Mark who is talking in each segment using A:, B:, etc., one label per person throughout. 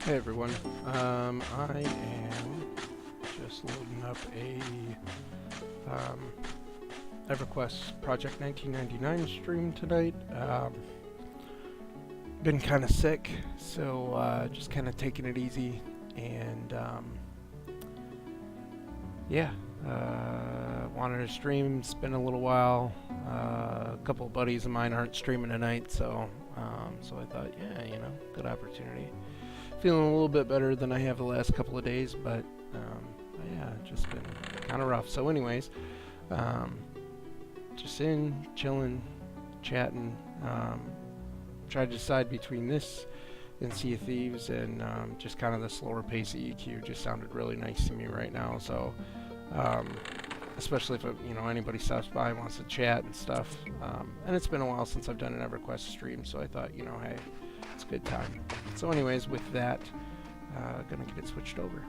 A: Hey everyone, I am just loading up a EverQuest Project 1999 stream tonight. Been kind of sick, so just kind of taking it easy, and yeah, wanted to stream. It's been a little while. A couple of buddies of mine aren't streaming tonight, so I thought, yeah, you know, good opportunity. Feeling a little bit better than I have the last couple of days, but yeah, just been kind of rough. So anyways, just chilling, chatting, try to decide between this and Sea of Thieves, and just kind of the slower pace of EQ just sounded really nice to me right now. So especially if anybody stops by and wants to chat and stuff, and it's been a while since I've done an EverQuest stream, so I thought, hey, it's a good time. So anyways, with that, gonna get it switched over.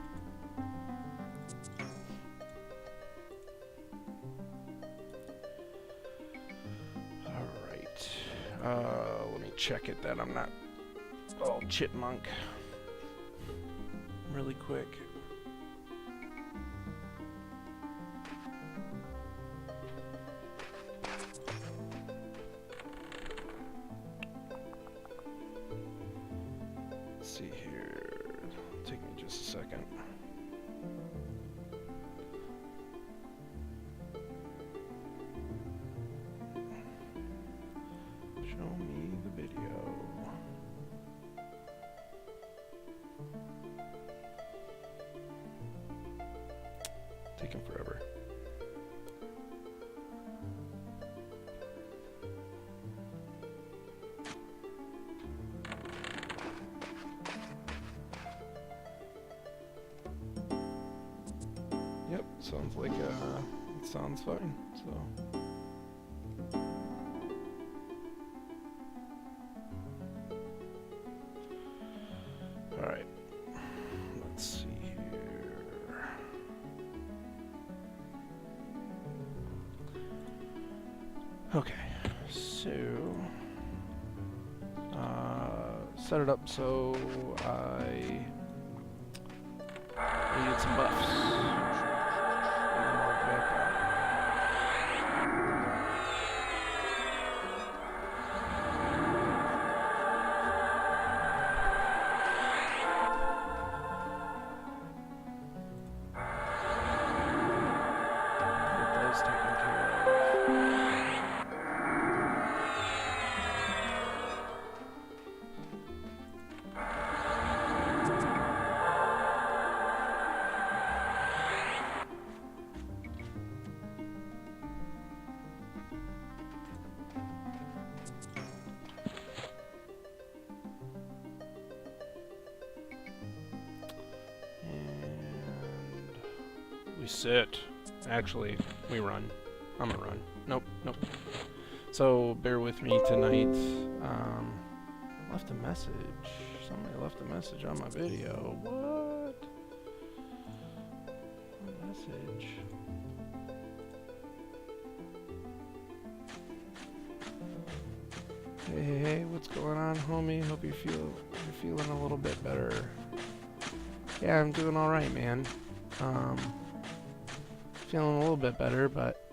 A: Alright, let me check it that I'm not all chipmunk really quick. See here, take me just a second. Show me the video. Taking forever. Yep, sounds like it sounds fine. So all right, let's see here. Okay, so set it up so I needed some buffs. We sit. Actually, we run. I'm gonna run. Nope. So, bear with me tonight. Left a message. Somebody left a message on my video. What? A message. Hey, what's going on, homie? Hope you're feeling a little bit better. Yeah, I'm doing all right, man. Feeling a little bit better, but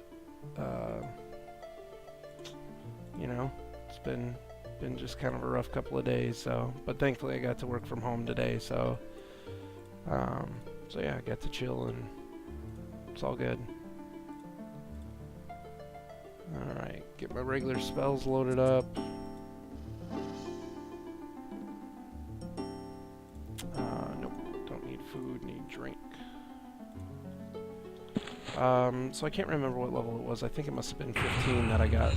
A: it's been just kind of a rough couple of days. So, but thankfully I got to work from home today. So, yeah, I got to chill, and it's all good. All right, get my regular spells loaded up. Nope, don't need food, need drink. So I can't remember what level it was. I think it must have been 15 that I got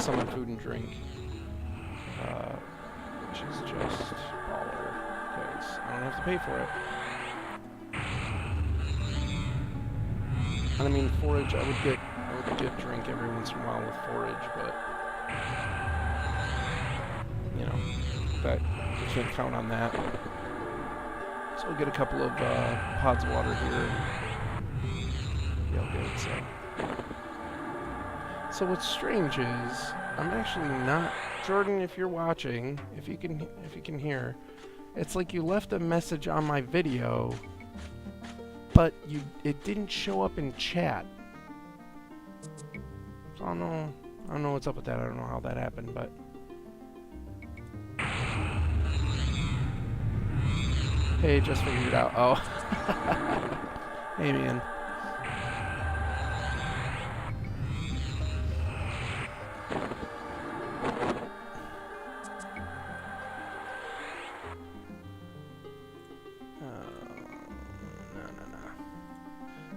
A: summon food and drink, which is just baller, because I don't have to pay for it. And I mean, forage, I would get drink every once in a while with forage, but that you can't count on that. So we'll get a couple of pods of water here. Good, so what's strange is I'm actually not, Jordan, if you're watching, if you can hear, It's like you left a message on my video, but it didn't show up in chat. So I don't know what's up with that. I don't know how that happened, but hey, just figured it out. Oh. Hey, man.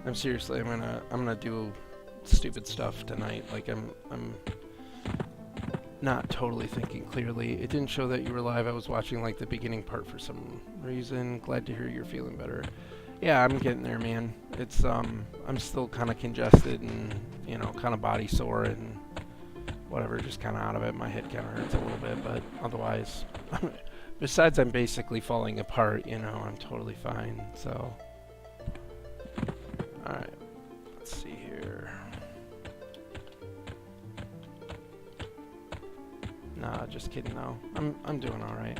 A: No. Seriously, I'm gonna do stupid stuff tonight. Like I'm not totally thinking clearly. It didn't show that you were live. I was watching like the beginning part for some reason. Glad to hear you're feeling better. Yeah, I'm getting there, man. It's I'm still kind of congested and kind of body sore and whatever, just kind of out of it. My head kind of hurts a little bit, but otherwise, besides I'm basically falling apart. I'm totally fine. So, all right, let's see here. Nah, just kidding though. I'm doing all right.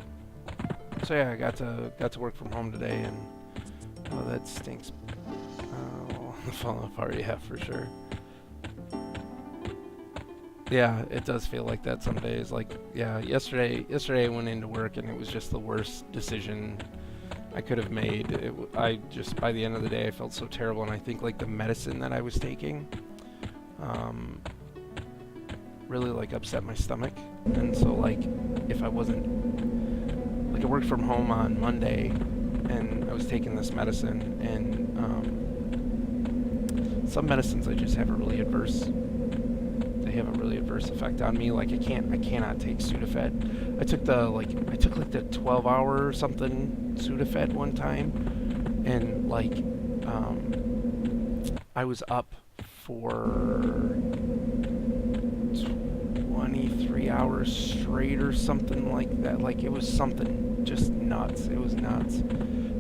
A: So yeah, I got to work from home today, and oh, that stinks. Falling apart, yeah, for sure. Yeah, it does feel like that some days. Like, yeah, yesterday I went into work and it was just the worst decision I could have made. I just, by the end of the day, I felt so terrible, and I think like the medicine that I was taking, really like upset my stomach. And so like, if I wasn't, like, I worked from home on Monday, and I was taking this medicine, and some medicines I just have a really adverse effect on me. Like I cannot take Sudafed. I took like the 12-hour or something Sudafed one time, and like I was up for 23 hours straight or something like that. Like it was something just nuts. It was nuts.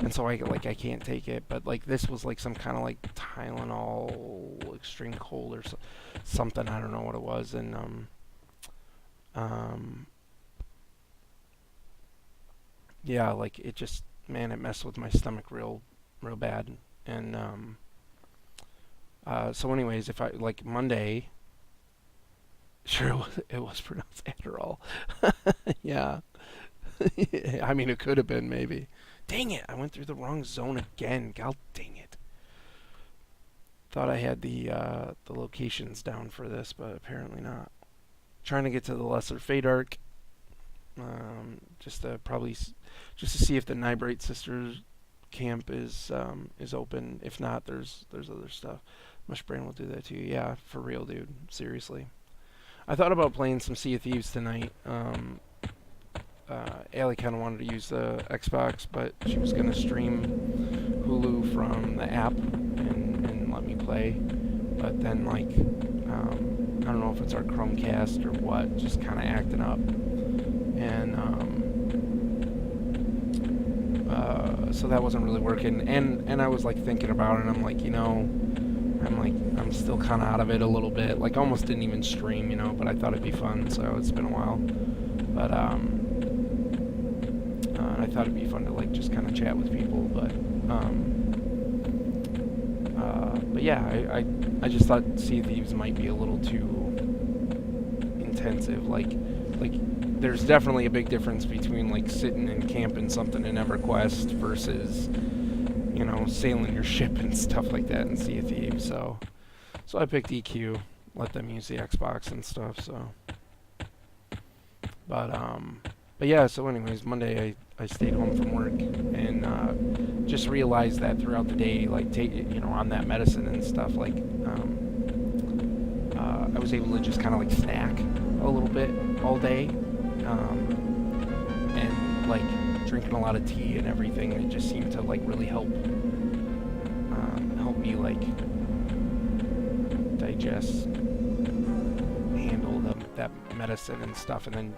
A: And so I can't take it, but like this was like some kind of like Tylenol extreme cold or something. I don't know what it was, and yeah, like it just, man, it messed with my stomach real bad. And so anyways, if I like Monday, sure it was pronounced Adderall. Yeah. I mean, it could have been maybe. Dang it, I went through the wrong zone again. God dang it. Thought I had the locations down for this, but apparently not. Trying to get to the Lesser Fate arc. Just to see if the Nibrite Sisters camp is open. If not, there's other stuff. Mushbrain will do that too. Yeah, for real, dude. Seriously. I thought about playing some Sea of Thieves tonight. Allie kind of wanted to use the Xbox, but she was going to stream Hulu from the app and let me play. But then, like, I don't know if it's our Chromecast or what, just kind of acting up. And so that wasn't really working. And I was, like, thinking about it, and I'm like, I'm still kind of out of it a little bit. Like, almost didn't even stream, but I thought it'd be fun, so it's been a while. But, I thought it'd be fun to like just kind of chat with people, but yeah, I just thought Sea of Thieves might be a little too intensive. Like there's definitely a big difference between like sitting and camping something in EverQuest versus sailing your ship and stuff like that in Sea of Thieves. So I picked EQ, let them use the Xbox and stuff. So, but yeah. So anyways, Monday I stayed home from work and just realized that throughout the day, like on that medicine and stuff, like I was able to just kind of like snack a little bit all day, and like drinking a lot of tea and everything. And it just seemed to like really help me like digest, handle that medicine and stuff. And then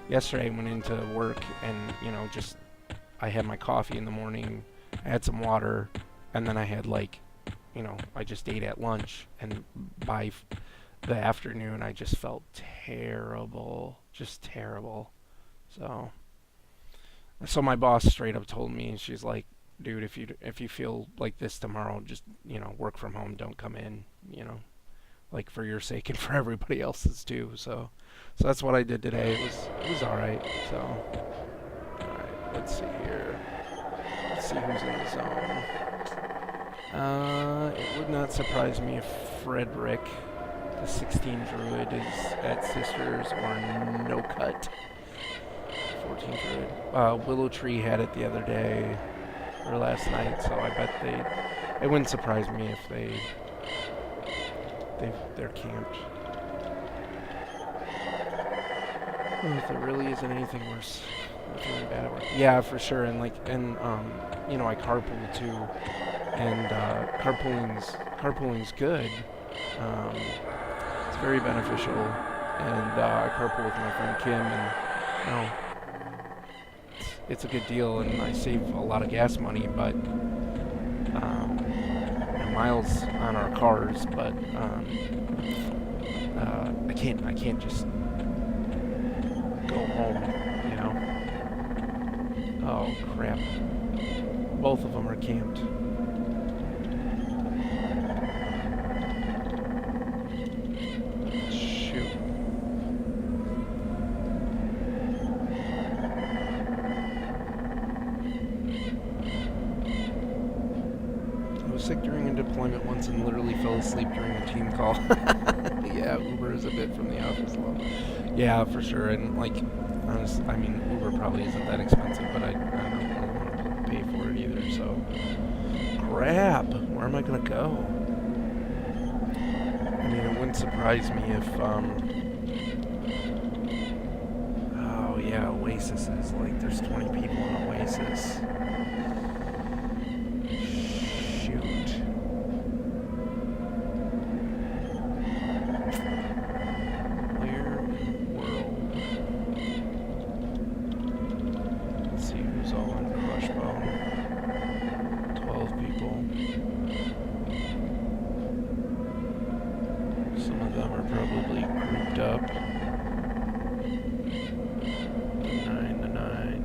A: yesterday I went into work and, just I had my coffee in the morning, I had some water, and then I had like, I just ate at lunch, and by the afternoon I just felt terrible, just terrible. So So my boss straight up told me, she's like, dude, if you feel like this tomorrow, just work from home. Don't come in. Like for your sake and for everybody else's too. So that's what I did today. It was all right. So all right, let's see here. Let's see who's in the zone. It would not surprise me if Frederick, the 16 druid, is at Sisters or No Cut. 14 druid. Willow Tree had it the other day or last night, so I bet it wouldn't surprise me if they're camped. Well, if there really isn't anything worse than feeling bad at work. Yeah, for sure. And I carpool too, and carpooling's good. It's very beneficial, and I carpool with my friend Kim, and it's a good deal, and I save a lot of gas money, but and miles on our cars, but I can't just go home. Oh crap! Both of them are camped. Shoot. I was sick during a deployment once and literally fell asleep during a team call. Yeah, Uber is a bit from the office level. Yeah, for sure. And honestly, Uber probably isn't that expensive, but I don't really want to pay for it either. So, crap. Where am I gonna go? It wouldn't surprise me if oh yeah, Oasis is there's 20 people in Oasis. Shoot. Where in the world? Let's see who's all on Crushbone. 12 people. Some of them are probably grouped up. 9 to 9,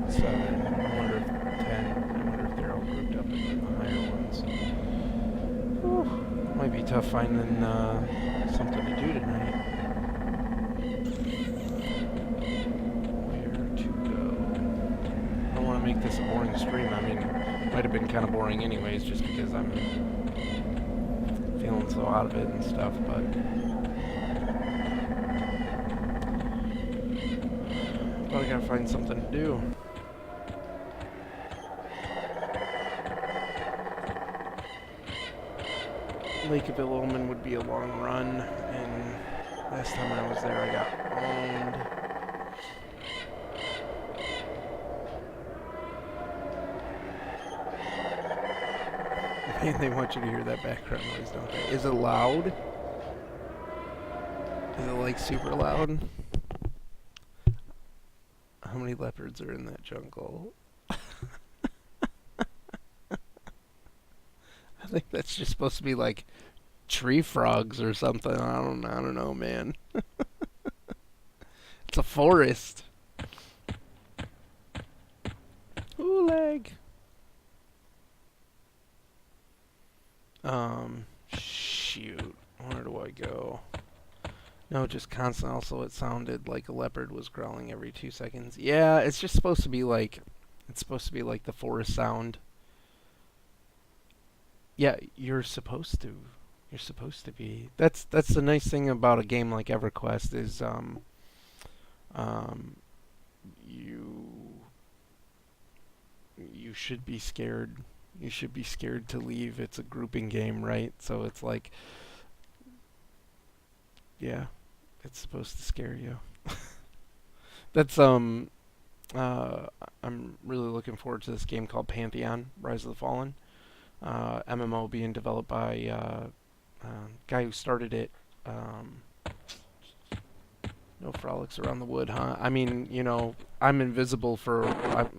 A: 7. I wonder if 10. I wonder if they're all grouped up in the higher ones. Whew. Might be tough finding something to do tonight. Where to go? I don't want to make this a boring stream. It might have been kind of boring anyways, just because I'm feeling so out of it and stuff, but I gotta find something to do. Lake of Ill-Omen would be a long run, and last time I was there I got owned. Man, they want you to hear that background noise, don't they? Is it loud? Is it super loud? How many leopards are in that jungle? I think that's just supposed to be tree frogs or something. I don't know, man. It's a forest. Ooh, lag. Shoot. Where do I go? No, just constant. Also, it sounded like a leopard was growling every 2 seconds. Yeah, it's just supposed to be the forest sound. Yeah, you're supposed to. You're supposed to be. That's the nice thing about a game like EverQuest is you should be scared. You should be scared to leave. It's a grouping game, right? So it's yeah, it's supposed to scare you. That's I'm really looking forward to this game called Pantheon: Rise of the Fallen. MMO being developed by guy who started it. No frolics around the wood, huh? I'm invisible for.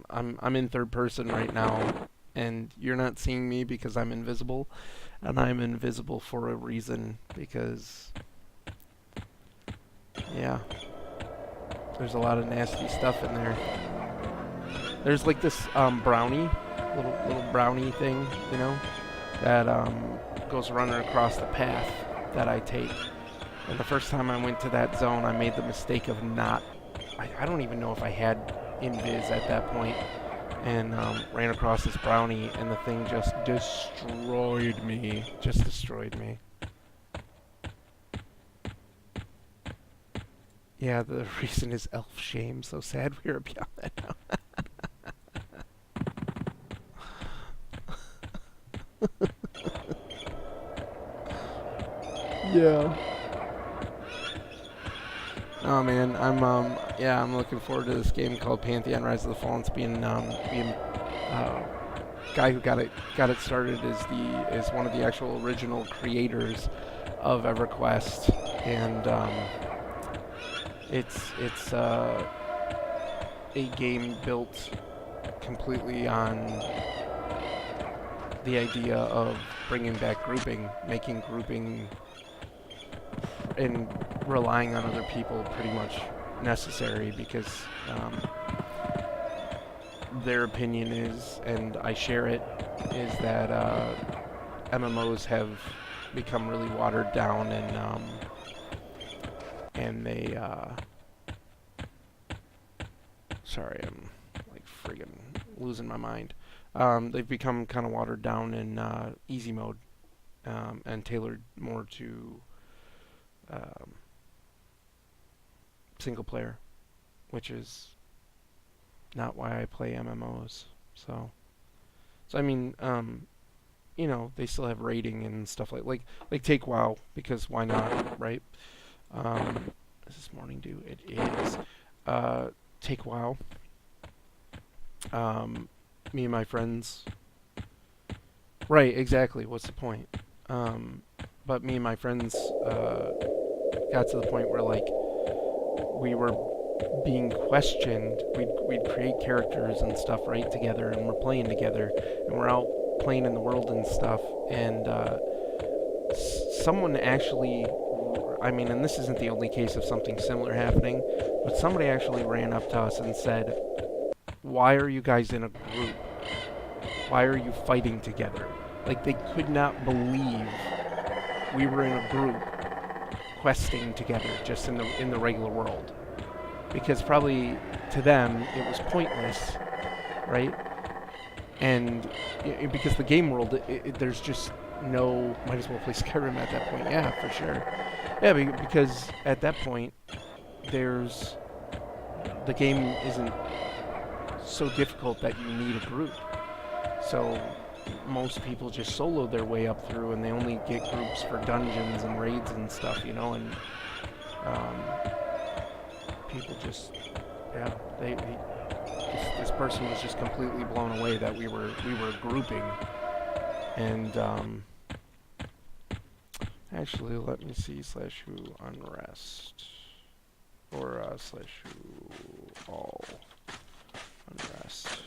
A: I'm in third person right now, and you're not seeing me because I'm invisible, and I'm invisible for a reason because. Yeah. There's a lot of nasty stuff in there. There's like this brownie, little brownie thing, you know, that goes running across the path that I take. And the first time I went to that zone, I made the mistake of not. I don't even know if I had invis at that point, and ran across this brownie, and the thing just destroyed me. Just destroyed me. Yeah, the reason is elf shame. So sad we are beyond that now. Yeah. Oh man, I'm looking forward to this game called Pantheon: Rise of the Fallen. It's being guy who got it started is one of the actual original creators of EverQuest, and it's a game built completely on the idea of bringing back grouping, making grouping and relying on other people pretty much necessary, because their opinion is, and I share it, is that MMOs have become really watered down, and they sorry, I'm like friggin' losing my mind. They've become kind of watered down in easy mode, and tailored more to single player, which is not why I play MMOs. So I mean, you know, they still have rating and stuff like take WoW, because why not, right? Is this morning dew? It is. Take WoW. Me and my friends. Right, exactly. What's the point? But me and my friends got to the point where like we were being questioned. We'd create characters and stuff right together, and we're playing together, and we're out playing in the world and stuff, and someone actually, I mean, and this isn't the only case of something similar happening, but somebody actually ran up to us and said, "Why are you guys in a group? Why are you fighting together?" Like, they could not believe we were in a group questing together just in the regular world, because probably to them it was pointless, right? And because the game world, there's just no, might as well play Skyrim at that point. Yeah, for sure. Yeah, because at that point there's, the game isn't so difficult that you need a group. So most people just solo their way up through, and they only get groups for dungeons and raids and stuff, you know, and people just, yeah, this person was just completely blown away that we were grouping, and actually, let me see, /who unrest, or /who all unrest.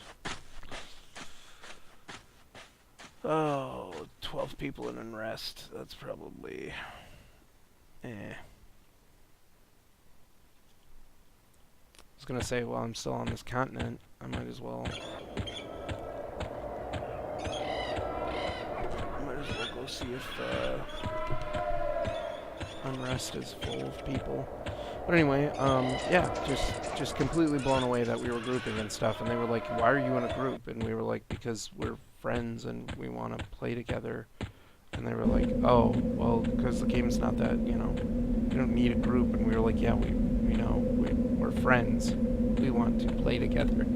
A: Oh, 12 people in unrest. That's probably, I was gonna say, while I'm still on this continent, I might as well go see if unrest is full of people. But anyway, yeah, just completely blown away that we were grouping and stuff, and they were like, "Why are you in a group?" And we were like, "Because we're friends and we want to play together." And they were like, "Oh, well, because the game's not that, you know, you don't need a group." And we were like, "Yeah, we know, we're friends. We want to play together."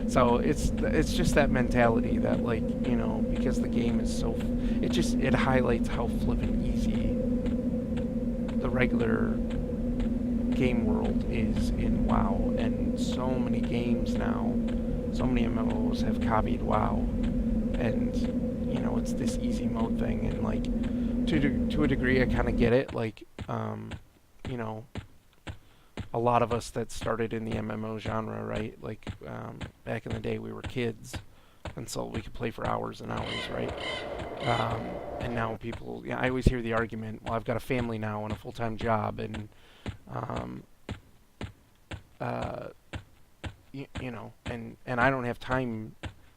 A: So it's just that mentality that, like, you know, because the game is so, it highlights how flippin' easy the regular game world is in WoW, and so many games now, so many MMOs have copied WoW, and you know, it's this easy mode thing, and like to a degree I kind of get it, like you know, a lot of us that started in the MMO genre, right, like back in the day we were kids, and so we could play for hours and hours, right? And now people, yeah, I always hear the argument, well, I've got a family now and a full-time job, and you know, and I don't have time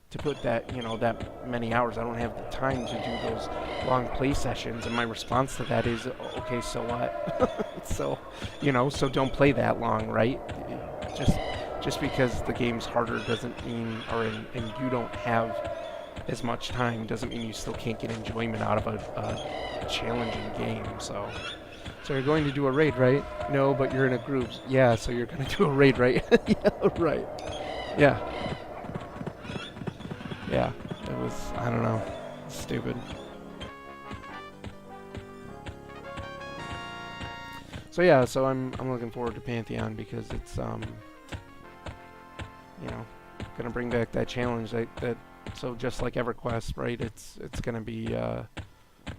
A: to put that, you know, that many hours. I don't have the time to do those long play sessions. And my response to that is, okay, so what? So, you know, so don't play that long, right? Just just because the game's harder doesn't mean, and you don't have as much time doesn't mean you still can't get enjoyment out of a challenging game. So you're going to do a raid, right? No, but you're in a group. Yeah, so you're going to do a raid, right? Yeah, right. Yeah. Yeah. It was, I don't know, stupid. So yeah, so I'm looking forward to Pantheon because it's you know, gonna bring back that challenge that so just like EverQuest, right? It's gonna be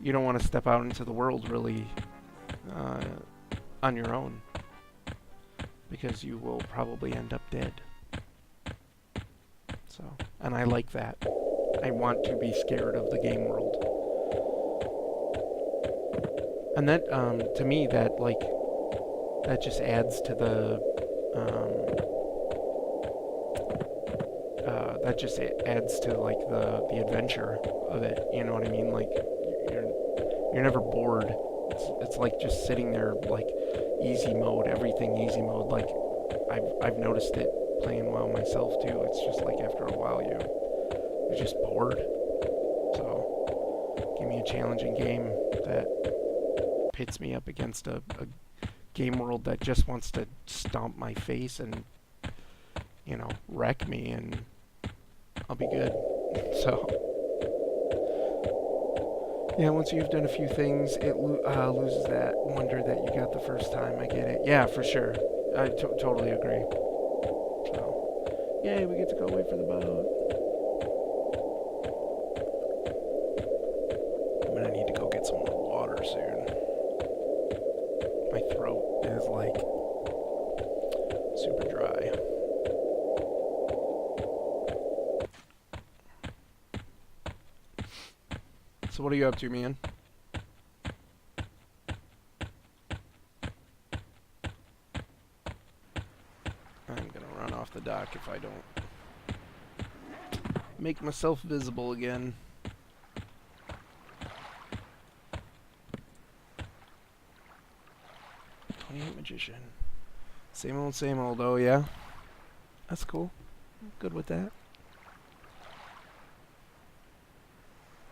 A: you don't want to step out into the world really uh, on your own because you will probably end up dead. So, and I like that. I want to be scared of the game world. And that, to me, that just adds to the, that just adds to, like, the adventure of it. You know what I mean? Like, you're never bored. It's like just sitting there, like, easy mode, everything easy mode. Like, I've noticed it playing WoW myself, too. It's just like after a while you're just bored. So, give me a challenging game that pits me up against a game world that just wants to stomp my face and, you know, wreck me, and I'll be good. So, yeah, once you've done a few things, it loses that wonder that you got the first time. I get it. Yeah, for sure. I totally agree. So, yay, we get to go wait for the boat. I'm gonna need to go get some more water soon. My throat is like super dry. So what are you up to, man? I'm gonna run off the dock if I don't make myself visible again. 28 Magician. Same old, oh yeah? That's cool. I'm good with that.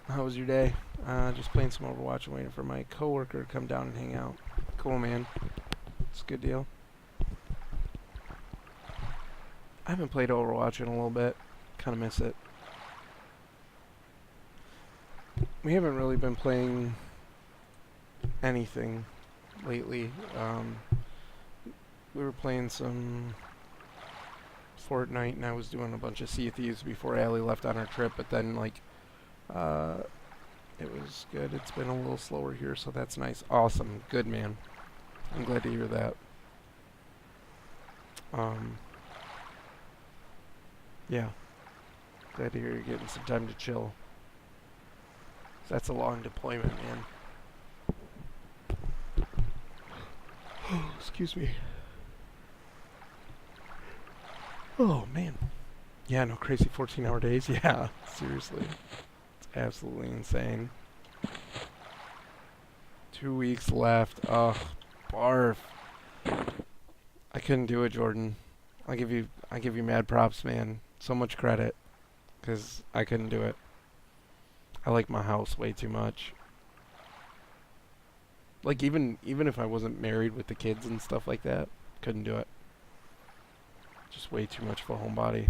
A: How was your day? Just playing some Overwatch and waiting for my coworker to come down and hang out. Cool, man. It's a good deal. I haven't played Overwatch in a little bit. Kind of miss it. We haven't really been playing anything lately. We were playing some Fortnite, and I was doing a bunch of Sea of Thieves before Allie left on her trip, but then, like, it was good. It's been a little slower here, so that's nice. Awesome. Good, man. I'm glad to hear that. Yeah. Glad to hear you're getting some time to chill. That's a long deployment, man. Excuse me. Oh, man. Yeah, no crazy 14-hour days. Yeah, seriously. It's absolutely insane. 2 weeks left. Ugh, barf. I couldn't do it, Jordan. I give you mad props, man. So much credit, because I couldn't do it. I like my house way too much. Like, even if I wasn't married with the kids and stuff like that, couldn't do it. Just way too much of a homebody.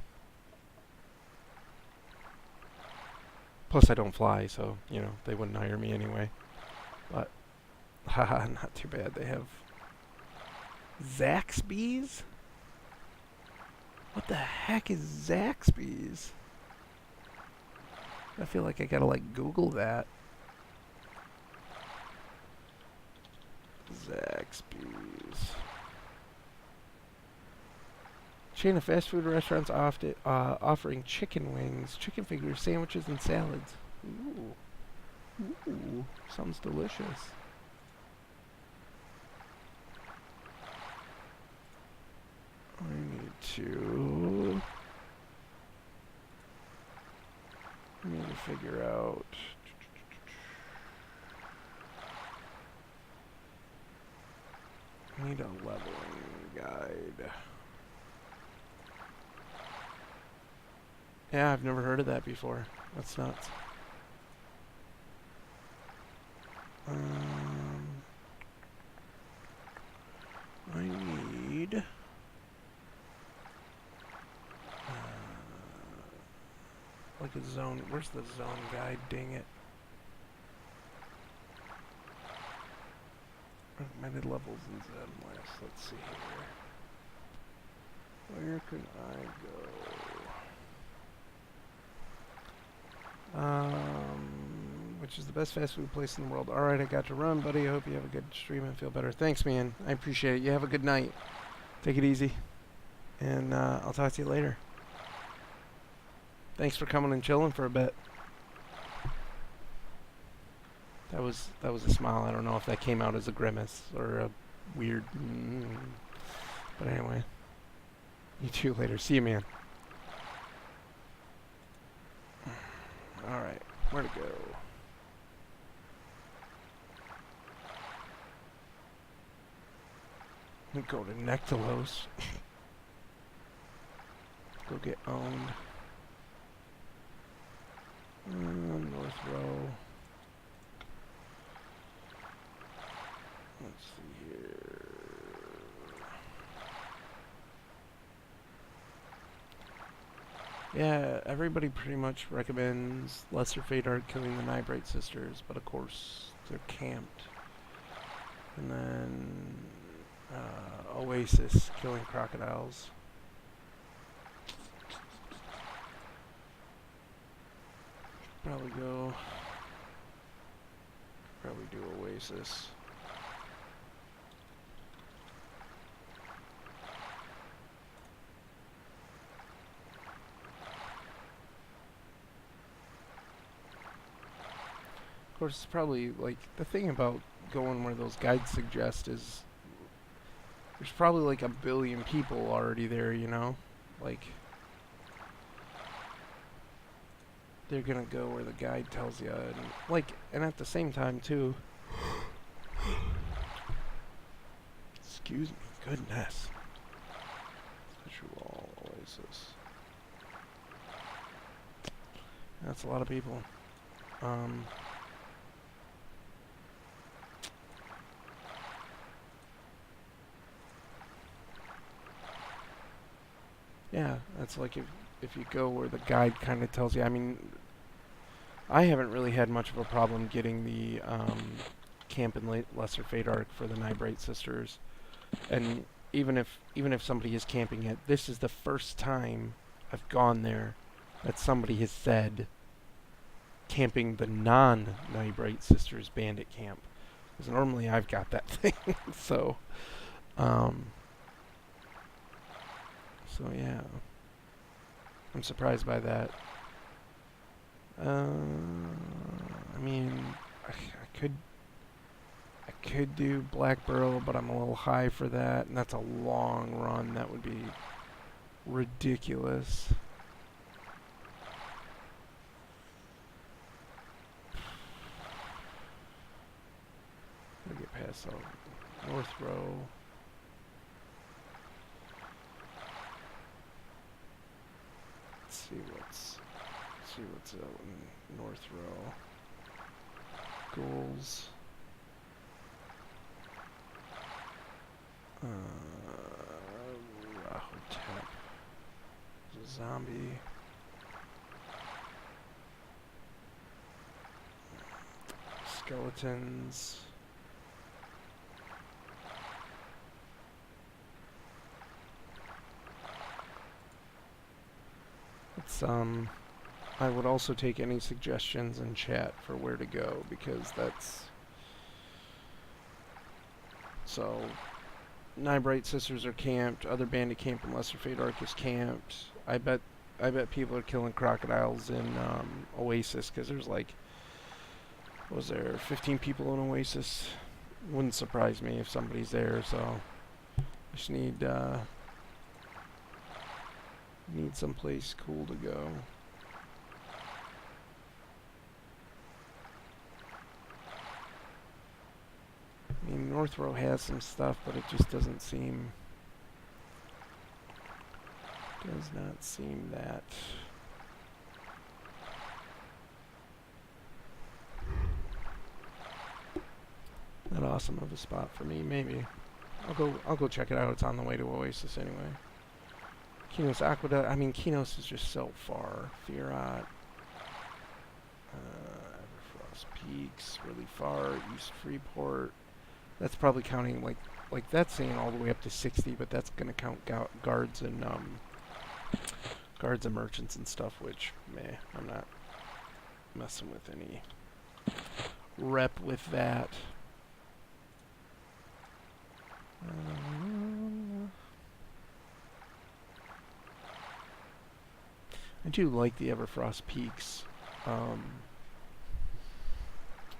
A: Plus, I don't fly, so, you know, they wouldn't hire me anyway. But, haha, not too bad. They have Zaxby's? What the heck is Zaxby's? I feel like I gotta, like, Google that. Zaxby's. Chain of fast food restaurants offering chicken wings, chicken fingers, sandwiches, and salads. Ooh. Ooh. Sounds delicious. I need to figure out. I need a leveling guide. Yeah, I've never heard of that before. That's nuts. I need like a zone. Where's the zone guide? Dang it. Recommended levels in Zen West. Let's see here. Where can I go? Which is the best fast food place in the world? Alright, I got to run, buddy. I hope you have a good stream and feel better. Thanks, man. I appreciate it. You have a good night. Take it easy. And I'll talk to you later. Thanks for coming and chilling for a bit. That was a smile. I don't know if that came out as a grimace or a weird but anyway. You too later. See you, man. Alright, where to go? We go to Nectalos. Go get owned. North Row. Let's see here. Yeah, everybody pretty much recommends Lesser Fate Art killing the Nibrite Sisters, but of course they're camped. And then Oasis killing crocodiles. Probably do Oasis. Of course, it's probably like the thing about going where those guides suggest is there's probably like a billion people already there, you know? Like they're gonna go where the guide tells you, and like, and at the same time too. Excuse me, goodness. Visual Oasis. That's a lot of people. Yeah, that's like if you go where the guide kind of tells you. I mean, I haven't really had much of a problem getting the camp in Lesser Fate Arc for the Nibrite Sisters, and even if somebody is camping it, this is the first time I've gone there that somebody has said camping the non-Nibrite Sisters bandit camp, because normally I've got that thing. So yeah, I'm surprised by that. I mean, I could do Black Burrow, but I'm a little high for that, and that's a long run. That would be ridiculous. Gotta get past North Row. See what's out in North Row. Goals. Rahotep. There's a zombie. Skeletons. It's I would also take any suggestions in chat for where to go, because that's so Nibrite Sisters are camped, other bandit camp in Lesser Fate Arc is camped. I bet people are killing crocodiles in Oasis, because there's like, was there 15 people in Oasis? Wouldn't surprise me if somebody's there, so I just need Need someplace cool to go. I mean, North Row has some stuff, but it just doesn't seem... Does not seem that... that awesome of a spot for me. Maybe I'll go check it out. It's on the way to Oasis anyway. Kinos Aqueduct. I mean, Kinos is just so far. Firat, Everfrost Peaks, really far. East Freeport. That's probably counting like that's saying all the way up to 60, but that's gonna count guards and merchants and stuff. Which, meh, I'm not messing with any rep with that. I do like the Everfrost Peaks. I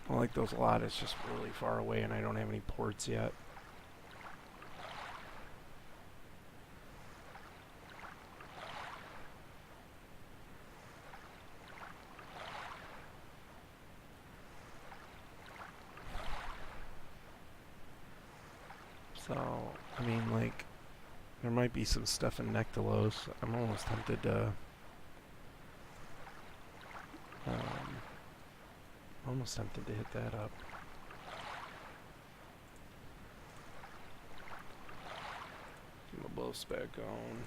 A: like those a lot. It's just really far away and I don't have any ports yet. So, I mean, like, there might be some stuff in Nectalos. I'm almost tempted to... almost tempted to hit that up. Get my bow spec on.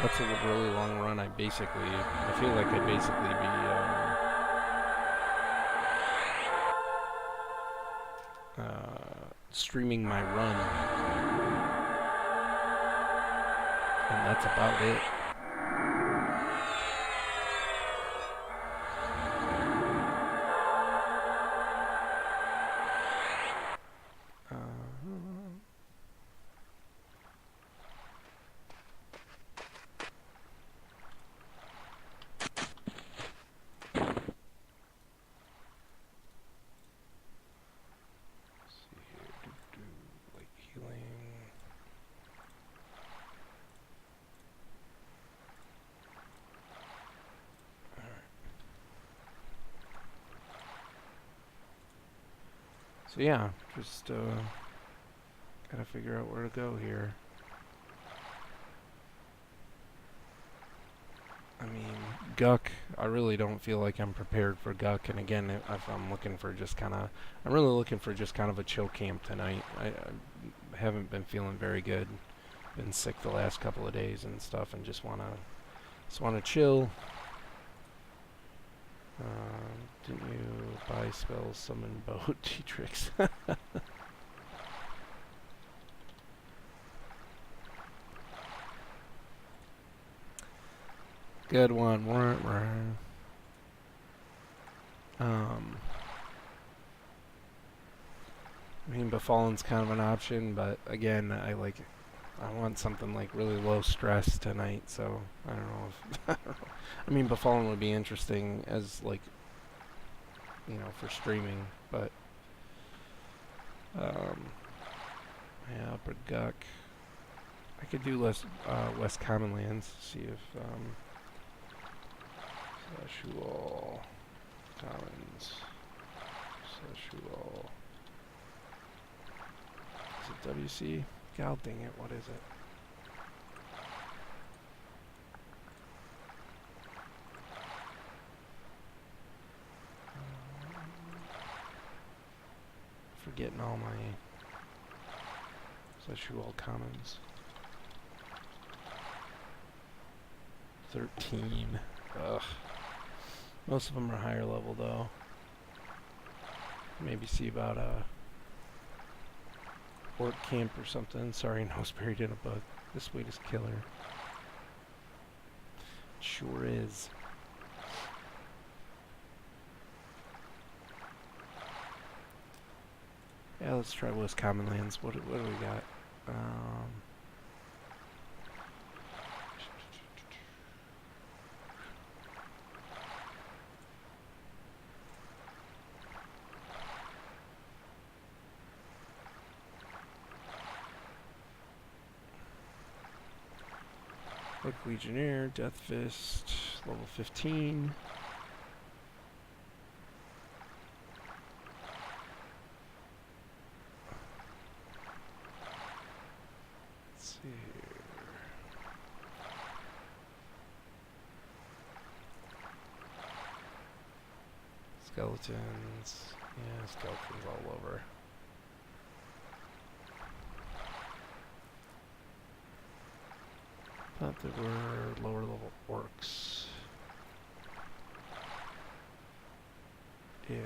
A: That's a really long run. I feel like I'd basically be streaming my run, and that's about it. So yeah, just gotta figure out where to go here. I mean, Guck, I really don't feel like I'm prepared for Guck. And again, if I'm looking for just kind of, I'm really looking for just kind of a chill camp tonight. I haven't been feeling very good. Been sick the last couple of days and stuff, and just wanna chill. Didn't you buy spells, summon, boat, T-Trix? Good one. I mean, Befallen's kind of an option, but again, I want something like really low stress tonight, so I don't know if I don't know. I mean, Befallen would be interesting as like, you know, for streaming, but yeah, Upper Guck. I could do West Commonlands, see if Sessual Commons, Sessual. Is it WC? God dang it, what is it? Forgetting all my Sessual Commons. 13. Ugh. Most of them are higher level though. Maybe see about a orc camp or something. Sorry, nose buried in a bug. This weight is killer. Sure is. Yeah, let's try West Commonlands. What do we got? Orc Legionnaire, Death Fist, level 15. Let's see here. Skeletons. Yeah, skeletons all over. Thought there were lower level orcs in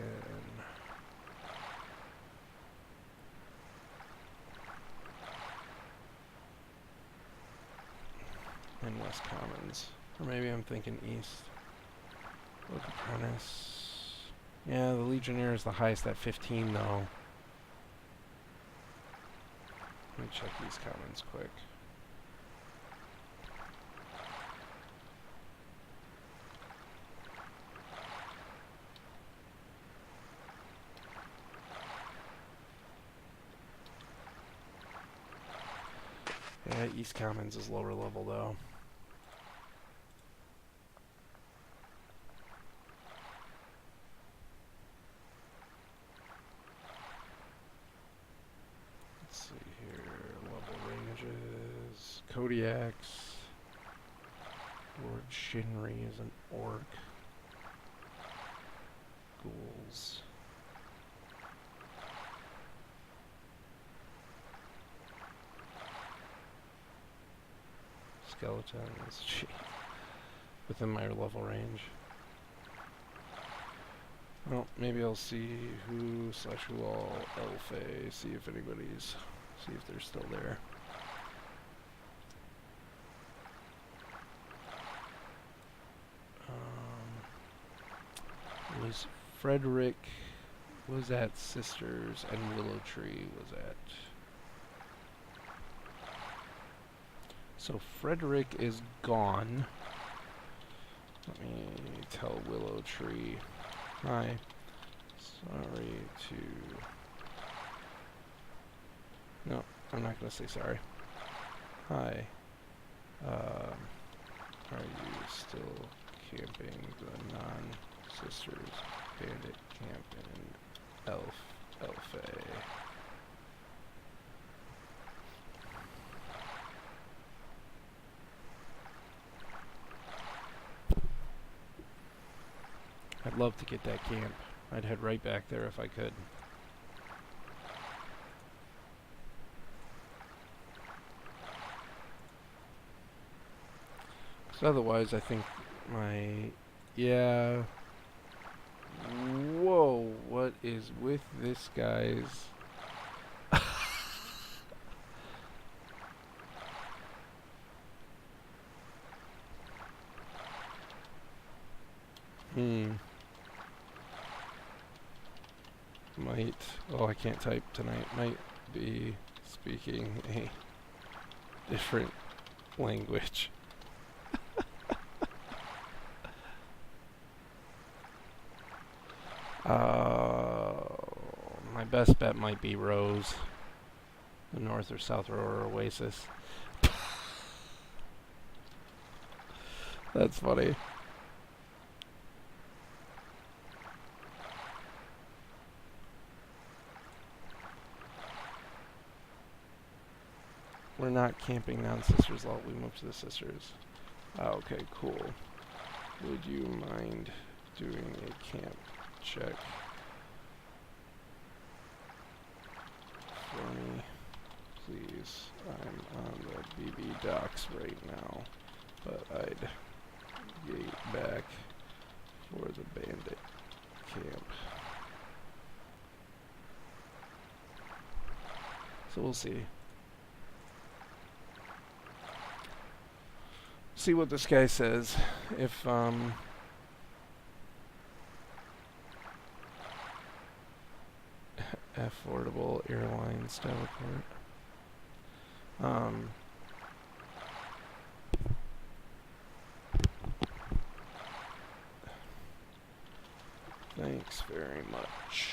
A: West Commons. Or maybe I'm thinking east. Oak Apprentice. Yeah, the Legionnaire is the highest at 15 though. Let me check East Commons quick. Yeah, East Commons is lower level though. Let's see here, level ranges. Kodiaks. Lord Shinri is an orc. Ghouls. Skeletons, gee, within my level range. Well, maybe I'll see who all Elfay, see if they're still there. Was Frederick was at Sisters and Willow Tree was at. So Frederick is gone. Let me tell Willow Tree. Hi. Sorry to... No, I'm not going to say sorry. Hi. Are you still camping the non-Sisters Bandit camp in Elfay? I'd love to get that camp. I'd head right back there if I could. Because otherwise I think my... Yeah... Whoa, what is with this guy's... Might, oh I can't type tonight, might be speaking a different language. My best bet might be Rose, the North or South Aurora Oasis. That's funny. We're not camping non-sisters lot. We moved to the sisters. Okay, cool. Would you mind doing a camp check for me, please? I'm on the BB docks right now, but I'd gate back for the bandit camp. So we'll see. See what this guy says. If affordable airlines teleport. Thanks very much.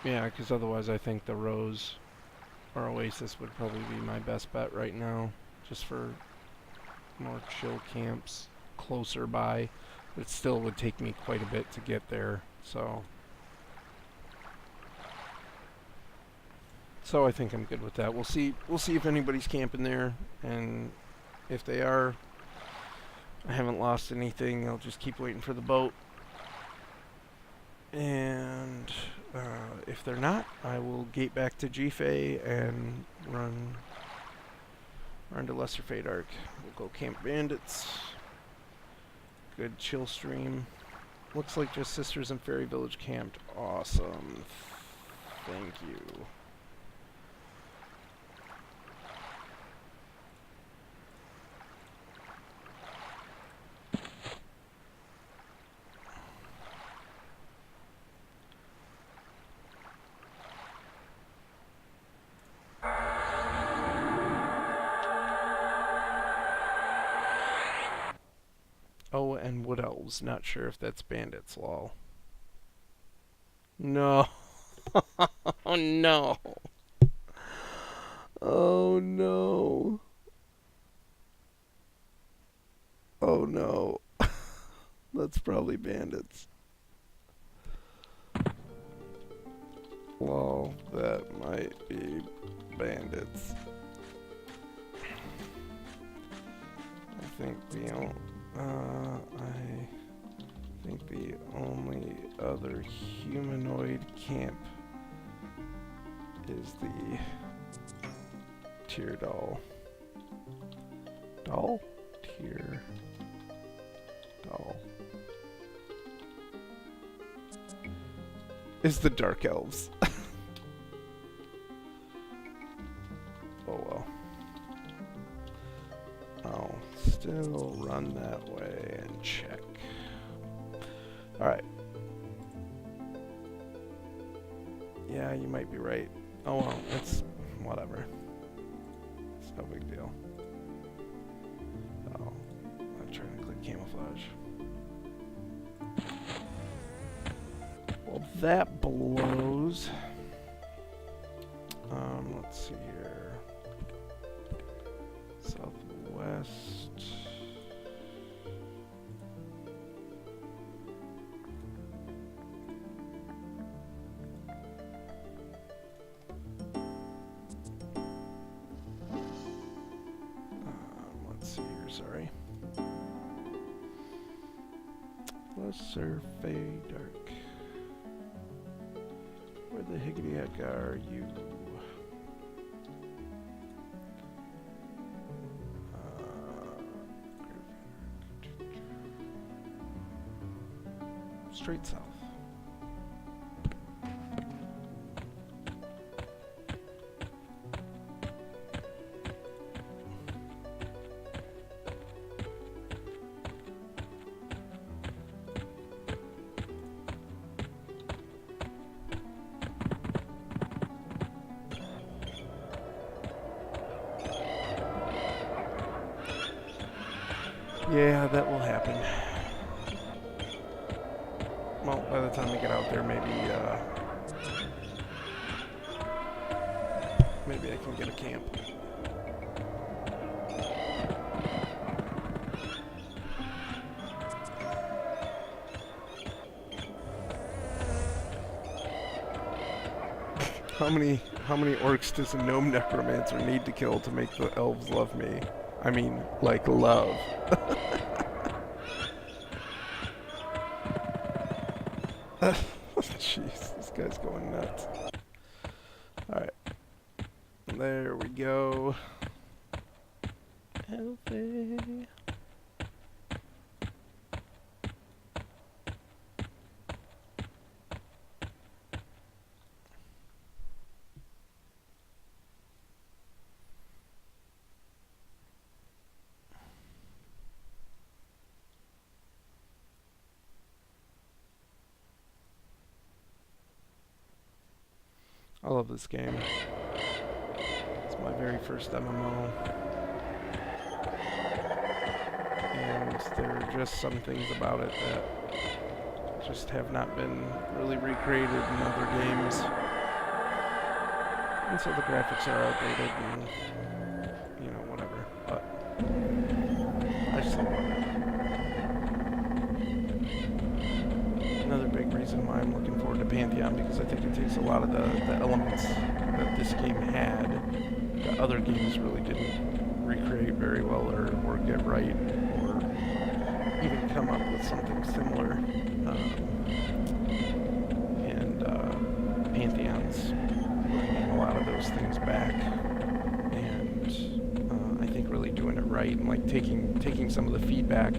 A: Yeah, because otherwise I think the Rose or Oasis would probably be my best bet right now, just for more chill camps closer by. But it still would take me quite a bit to get there, so I think I'm good with that. We'll see if anybody's camping there, and if they are, I haven't lost anything. I'll just keep waiting for the boat. And if they're not, I will gate back to GFA and run to Lesser Fate Arc. We'll go camp bandits. Good chill stream. Looks like just Sisters and Fairy Village camped. Awesome. Thank you. Oh, and Wood Elves. Not sure if that's bandits, lol. No. Oh no. Oh no. Oh no. That's probably bandits. Lol, that might be bandits. I think the only other humanoid camp is the Tear Doll. Tear Doll. Is the Dark Elves. Oh well. I'll still run that way and check. Alright. Yeah, you might be right. Oh well, it's whatever. It's no big deal. Oh, I'm trying to click camouflage. Well, that blows. Let's see here. Southwest. Let's see here, sorry. Lesser Fate Dark. Where the higgity heck are you? Straight south. Yeah, that will happen. Well, by the time we get out there, maybe I can get a camp. How many orcs does a gnome necromancer need to kill to make the elves love me? I mean, like love. Jeez, this guy's going nuts. Alright. There we go. Healthy. I love this game. It's my very first MMO. And there are just some things about it that just have not been really recreated in other games. And so the graphics are outdated and, you know, whatever. But I still love it. Another big reason why I'm looking forward to Pantheon, because I think it takes a lot of the elements that this game had that other games really didn't recreate very well or get right or even come up with something similar. Pantheon's bringing a lot of those things back, and I think really doing it right, and like taking some of the feedback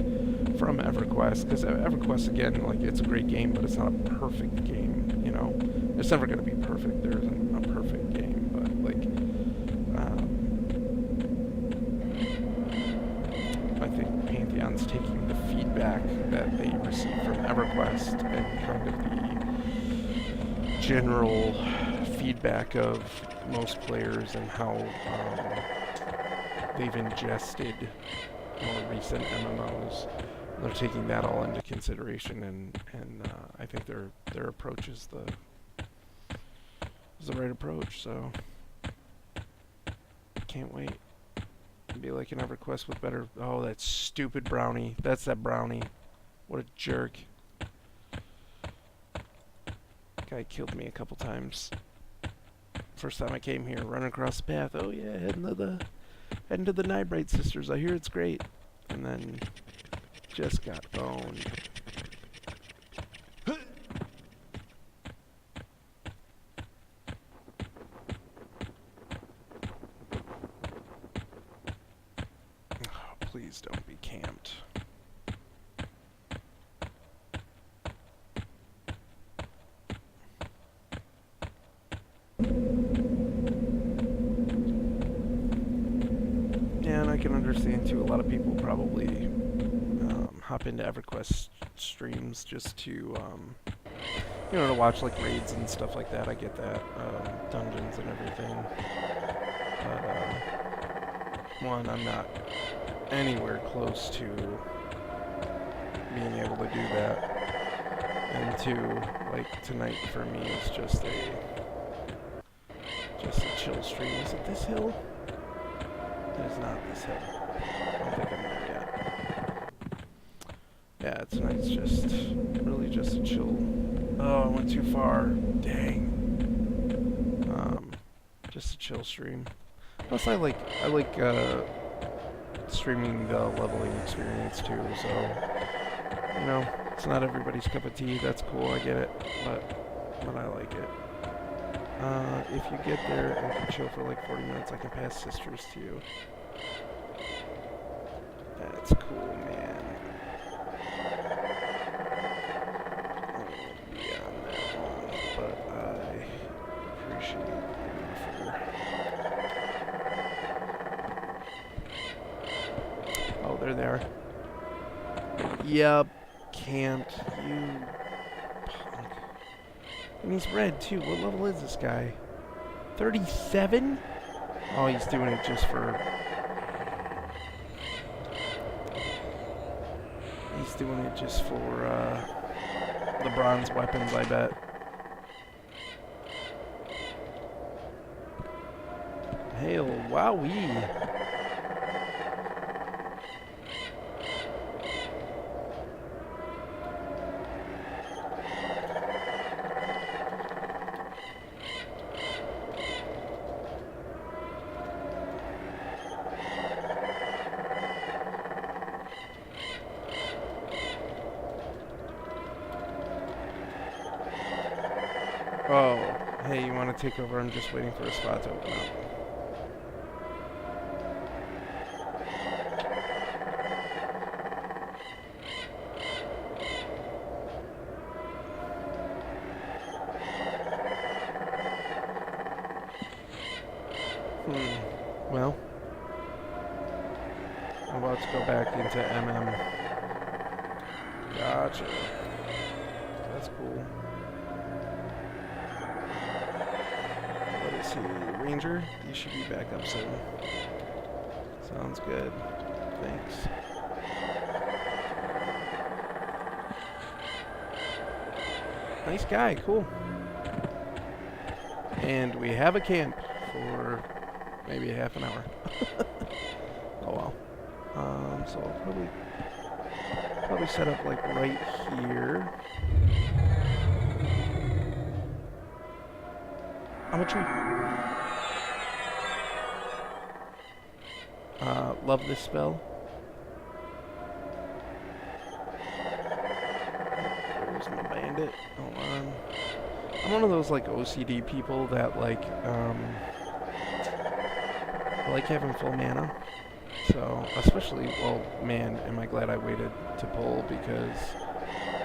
A: from EverQuest, because EverQuest, again, like, it's a great game, but it's not a perfect game, you know? It's never going to be perfect. There isn't a perfect game, but like, I think Pantheon's taking the feedback that they received from EverQuest and kind of the general feedback of most players and how they've ingested more recent MMOs. They're taking that all into consideration, and I think their approach is the right approach. So can't wait. It'd be like an EverQuest with better. Oh, that stupid brownie. That's that brownie. What a jerk. Guy killed me a couple times. First time I came here, running across the path. Oh yeah, heading to the Nightbright Sisters. I hear it's great. And then just got owned. Oh, please don't be camped. Yeah, and I can understand too, a lot of people probably hop into EverQuest streams just to, you know, to watch like raids and stuff like that. I get that, dungeons and everything. But, one, I'm not anywhere close to being able to do that. And two, like, tonight for me is just a chill stream. Is it this hill? It is not this hill. I don't think I'm there yet. Yeah, tonight's just really just a chill. Oh, I went too far. Dang. Just a chill stream. Plus, I like streaming the leveling experience too. So, you know, it's not everybody's cup of tea. That's cool. I get it, but I like it. If you get there and can chill for like 40 minutes, I can pass sisters to you. That's cool, man. I won't be on that long, but I appreciate the offer. Oh, they're there. Yup, camped, you punk. And he's red too. What level is this guy? 37? Oh, he's doing it just for... He's doing it just for the bronze weapons, I bet. Hail, wowee. Oh, hey, you want to take over? I'm just waiting for a spot to open up. Well, I'm about to go back into MM. Gotcha. That's cool. What is he? Ranger? He should be back up soon. Sounds good. Thanks. Nice guy, cool. And we have a camp for maybe a half an hour. Oh well. So I'll probably set up like right here. I'm a tree. Love this spell. Where's my bandit? Hold on. I'm one of those like OCD people that like I like having full mana. So especially, well, man, am I glad I waited to pull, because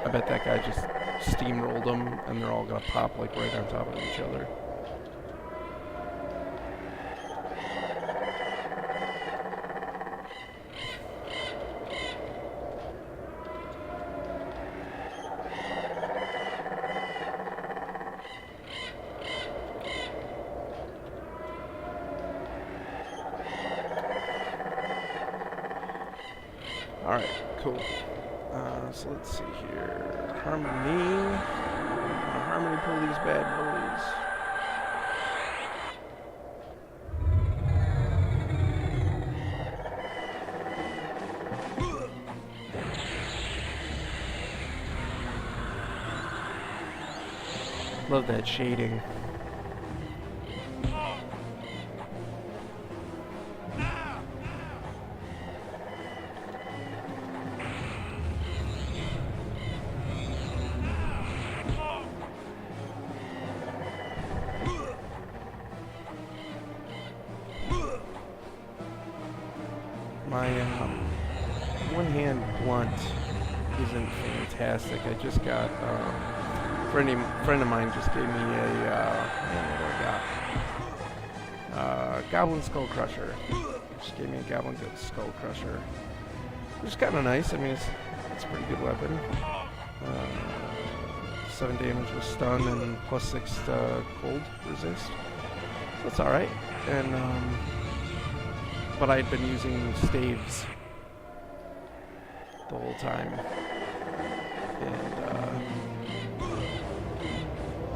A: I bet that guy just steamrolled them and they're all gonna pop like right on top of each other. Alright, cool. So let's see here. Harmony. Harmony pull these bad boys. Love that shading. My one-hand blunt isn't fantastic. I just got friend of mine just gave me a what do I got? Goblin Skull Crusher. Just gave me a Goblin Skull Crusher, which is kind of nice. I mean, it's a pretty good weapon. 7 damage with stun and +6 cold resist. So that's all right. And but I'd been using staves the whole time, and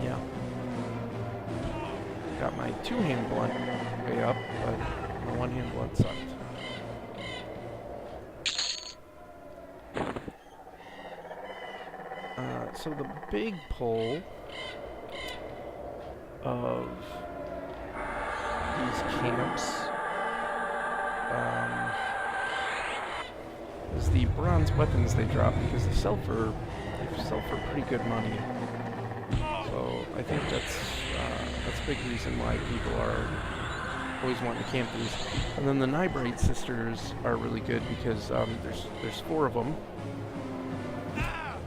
A: yeah, got my two-hand blunt way up, but my one-hand blunt sucked. So the big pull of these camps is the bronze weapons they drop, because they sell for pretty good money. So I think that's a big reason why people are always wanting to camp these. And then the Nibrite sisters are really good because there's 4 of them,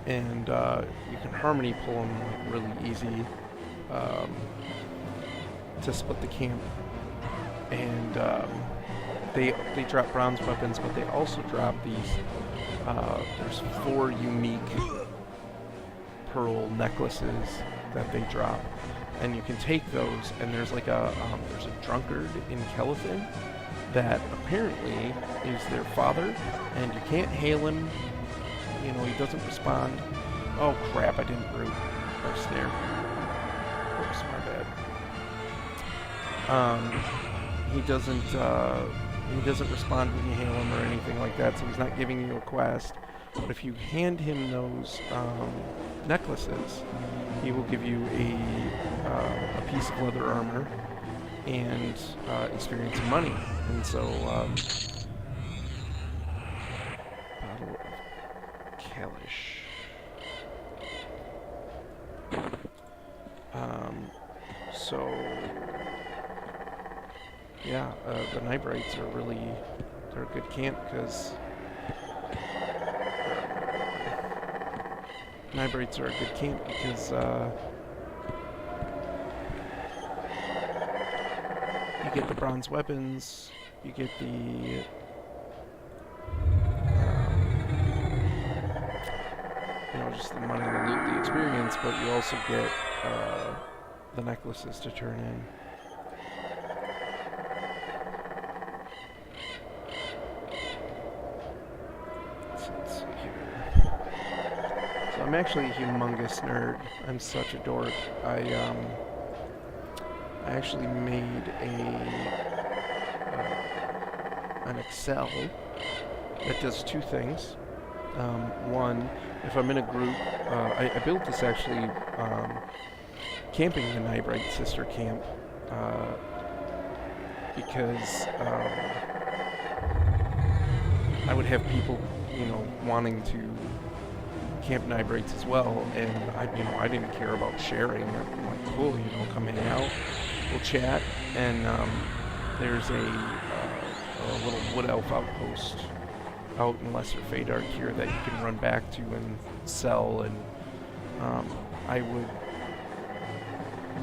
A: and you can harmony pull them like really easy to split the camp. And they drop bronze weapons, but they also drop these. There's 4 unique pearl necklaces that they drop, and you can take those. And there's like there's a drunkard in Chattin that apparently is their father, and you can't hail him. You know, he doesn't respond. Oh crap! I didn't root or snare. Oops, my bad. He doesn't respond when you hail him or anything like that, so he's not giving you a quest. But if you hand him those necklaces, he will give you a piece of leather armor and experience and money. And so, Bottle of Kalish. So. Yeah, the Nibrites are they're a good camp, because Nibrites are a good camp because you get the bronze weapons, you get the just the money, the loot, the experience, but you also get the necklaces to turn in. I'm actually a humongous nerd. I'm such a dork. I actually made an Excel that does two things. One, if I'm in a group, I built this actually camping the Nightbright sister camp because I would have people, wanting to camp Nightbrights as well, and I didn't care about sharing. I'm like, cool, come hang out, we'll chat, and there's a little wood elf outpost out in Lesser Fadark here that you can run back to and sell, and I would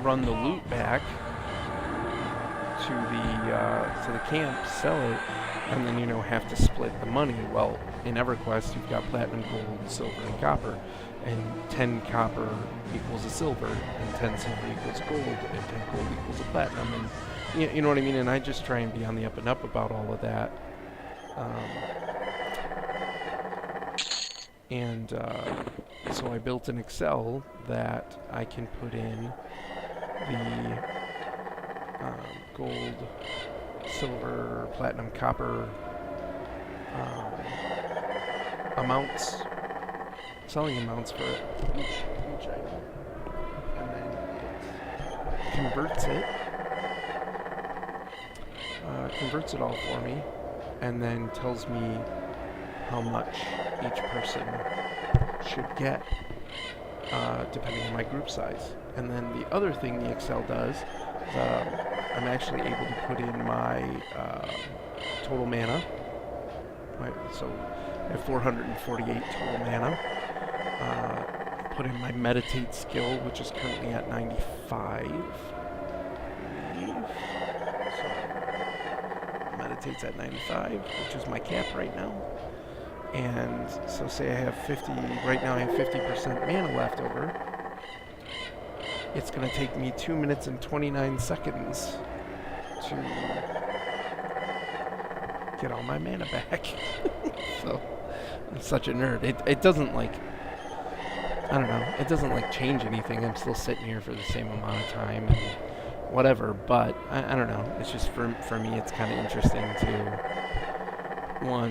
A: run the loot back to the camp, sell it, and then have to split the money. Well, in EverQuest you've got platinum, gold, silver, and copper, and 10 copper equals a silver, and 10 silver equals gold, and 10 gold equals a platinum, and you know what I mean. And I just try and be on the up and up about all of that. So I built an Excel that I can put in the gold, silver, platinum, copper amounts, selling amounts for each item, and then it converts it all for me, and then tells me how much each person should get, depending on my group size. And then the other thing the Excel does is I'm actually able to put in my total mana. So I have 448 total mana. Put in my meditate skill, which is currently at 95. I believe. So meditate's at 95, which is my cap right now. And so say I have 50, right now I have 50% mana left over. It's going to take me 2 minutes and 29 seconds to get all my mana back. So I'm such a nerd. It doesn't I don't know, it doesn't change anything. I'm still sitting here for the same amount of time and whatever, but I don't know. It's just for me it's kind of interesting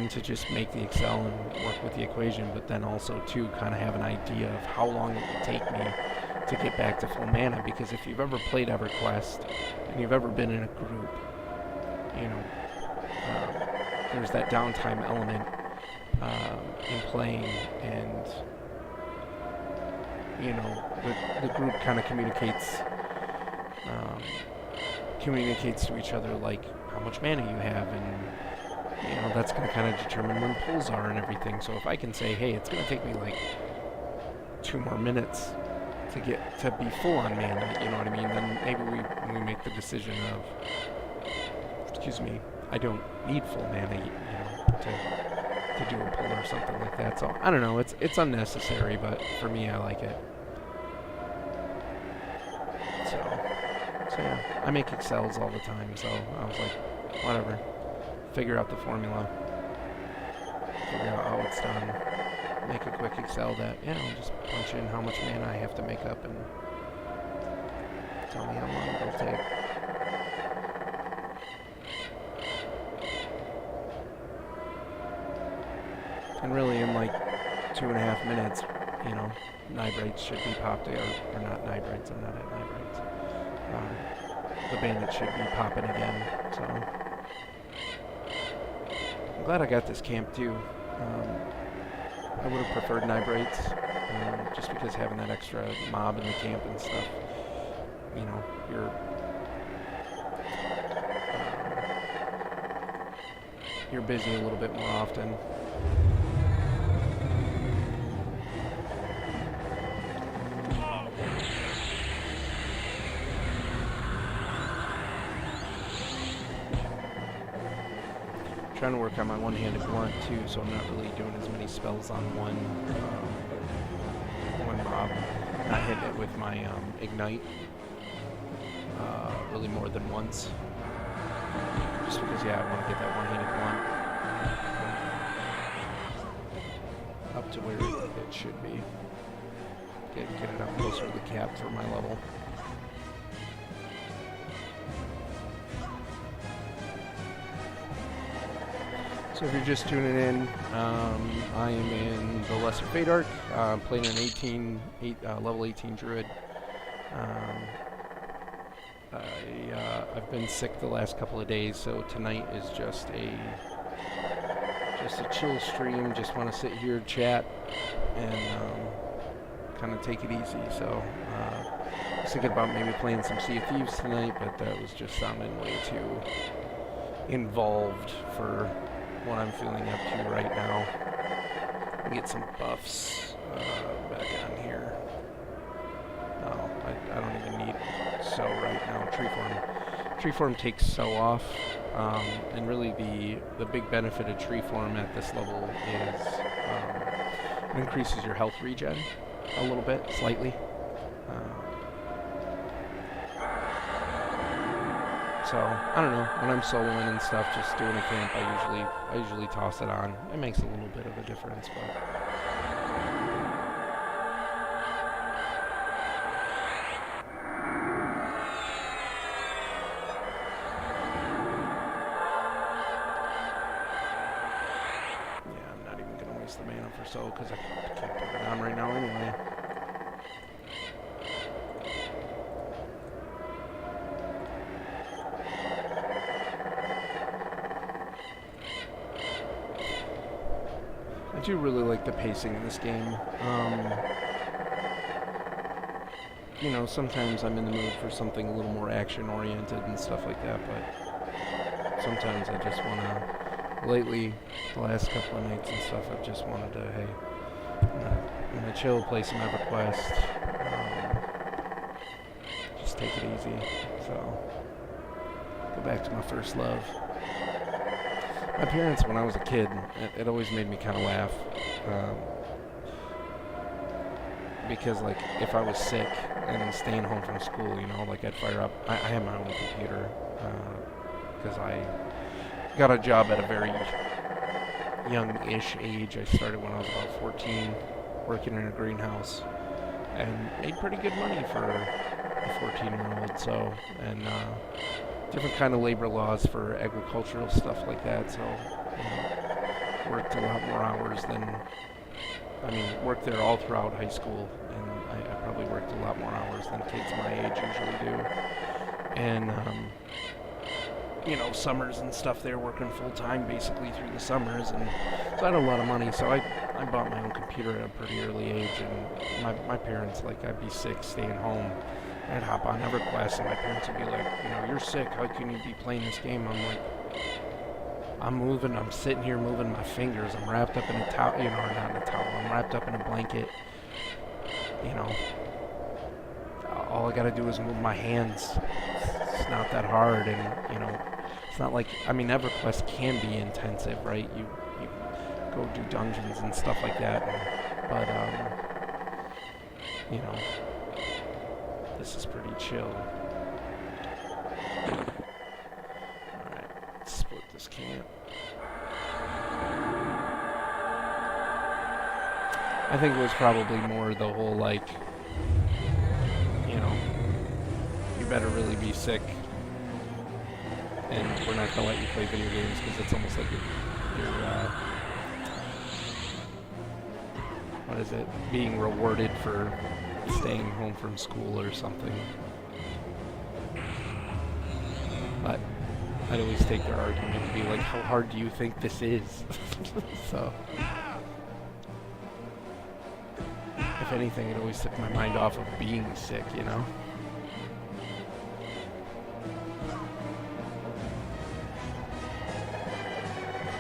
A: to just make the Excel and work with the equation, but then also to kind of have an idea of how long it would take me to get back to full mana. Because if you've ever played EverQuest and you've ever been in a group, there's that downtime element in playing, and the group kind of communicates to each other how much mana you have, and that's going to kind of determine when pulls are and everything. So if I can say, hey, it's going to take me 2 more minutes to be full on mana, you know what I mean, then maybe we make the decision of, I don't need full mana, to do a pull or something like that. So I don't know, it's unnecessary, but for me I like it. So yeah, I make Excels all the time, so I was like, whatever. Figure out the formula, figure out how it's done, make a quick Excel that, just punch in how much mana I have to make up and tell me how long it'll take. And really in 2.5 minutes, Nightbrights should be popped, or not Nightbrights, I'm not at Nightbrights. The bandit should be popping again, so. I'm glad I got this camp too. I would have preferred Nightbrights, just because having that extra mob in the camp and stuff, you're busy a little bit more often. Trying to work on my one-handed blunt too, so I'm not really doing as many spells on one mob. Not hitting it with my ignite really more than once, just because I want to get that one-handed blunt up to where it should be. get it up closer to the cap for my level. So if you're just tuning in, I am in the Lesser Fate arc, playing an level 18 druid. I've been sick the last couple of days, so tonight is just a chill stream. Just want to sit here, chat, and kind of take it easy. So I was thinking about maybe playing some Sea of Thieves tonight, but that was just sounding way too involved for what I'm feeling up to right now. Get some buffs back on here. No, I don't even need so right now. Treeform takes so off, and really the big benefit of Treeform at this level is it increases your health regen a little bit, slightly. So I don't know. When I'm soloing and stuff, just doing a camp, I usually toss it on. It makes a little bit of a difference, but. Yeah, I'm not even gonna waste the mana for so, because I can't put it on right now anyway. I do really like the pacing in this game. You know, sometimes I'm in the mood for something a little more action-oriented and stuff like that, but sometimes I just want to, lately, the last couple of nights and stuff, I've just wanted to, hey, I'm gonna chill, play some EverQuest, just take it easy, so, go back to my first love. My parents, when I was a kid, it always made me kind of laugh, because, like, if I was sick and staying home from school, you know, like, I'd fire up, I had my own computer, because I got a job at a very young-ish age. I started when I was about 14, working in a greenhouse, and made pretty good money for a 14-year-old, so, and, different kind of labor laws for agricultural stuff like that, so worked a lot more hours than, worked there all throughout high school, and I probably worked a lot more hours than kids my age usually do. And, you know, summers and stuff there, working full-time basically through the summers, and so I had a lot of money, so I bought my own computer at a pretty early age, and my parents, like, I'd be sick staying home. I'd hop on EverQuest, and my parents would be like, you know, you're sick, how can you be playing this game? I'm like, I'm sitting here moving my fingers, I'm wrapped up in a towel, you know, or not in a towel, I'm wrapped up in a blanket, you know, all I gotta do is move my hands, it's not that hard, and, you know, it's not like, EverQuest can be intensive, right? You go do dungeons and stuff like that, but, you know, this is pretty chill. Alright, let's split this camp. I think it was probably more the whole, like, you know, you better really be sick, and we're not gonna let you play video games, because it's almost like you're what is it, being rewarded for staying home from school or something. But I'd always take their argument and be like, how hard do you think this is? So, if anything, it always took my mind off of being sick, you know?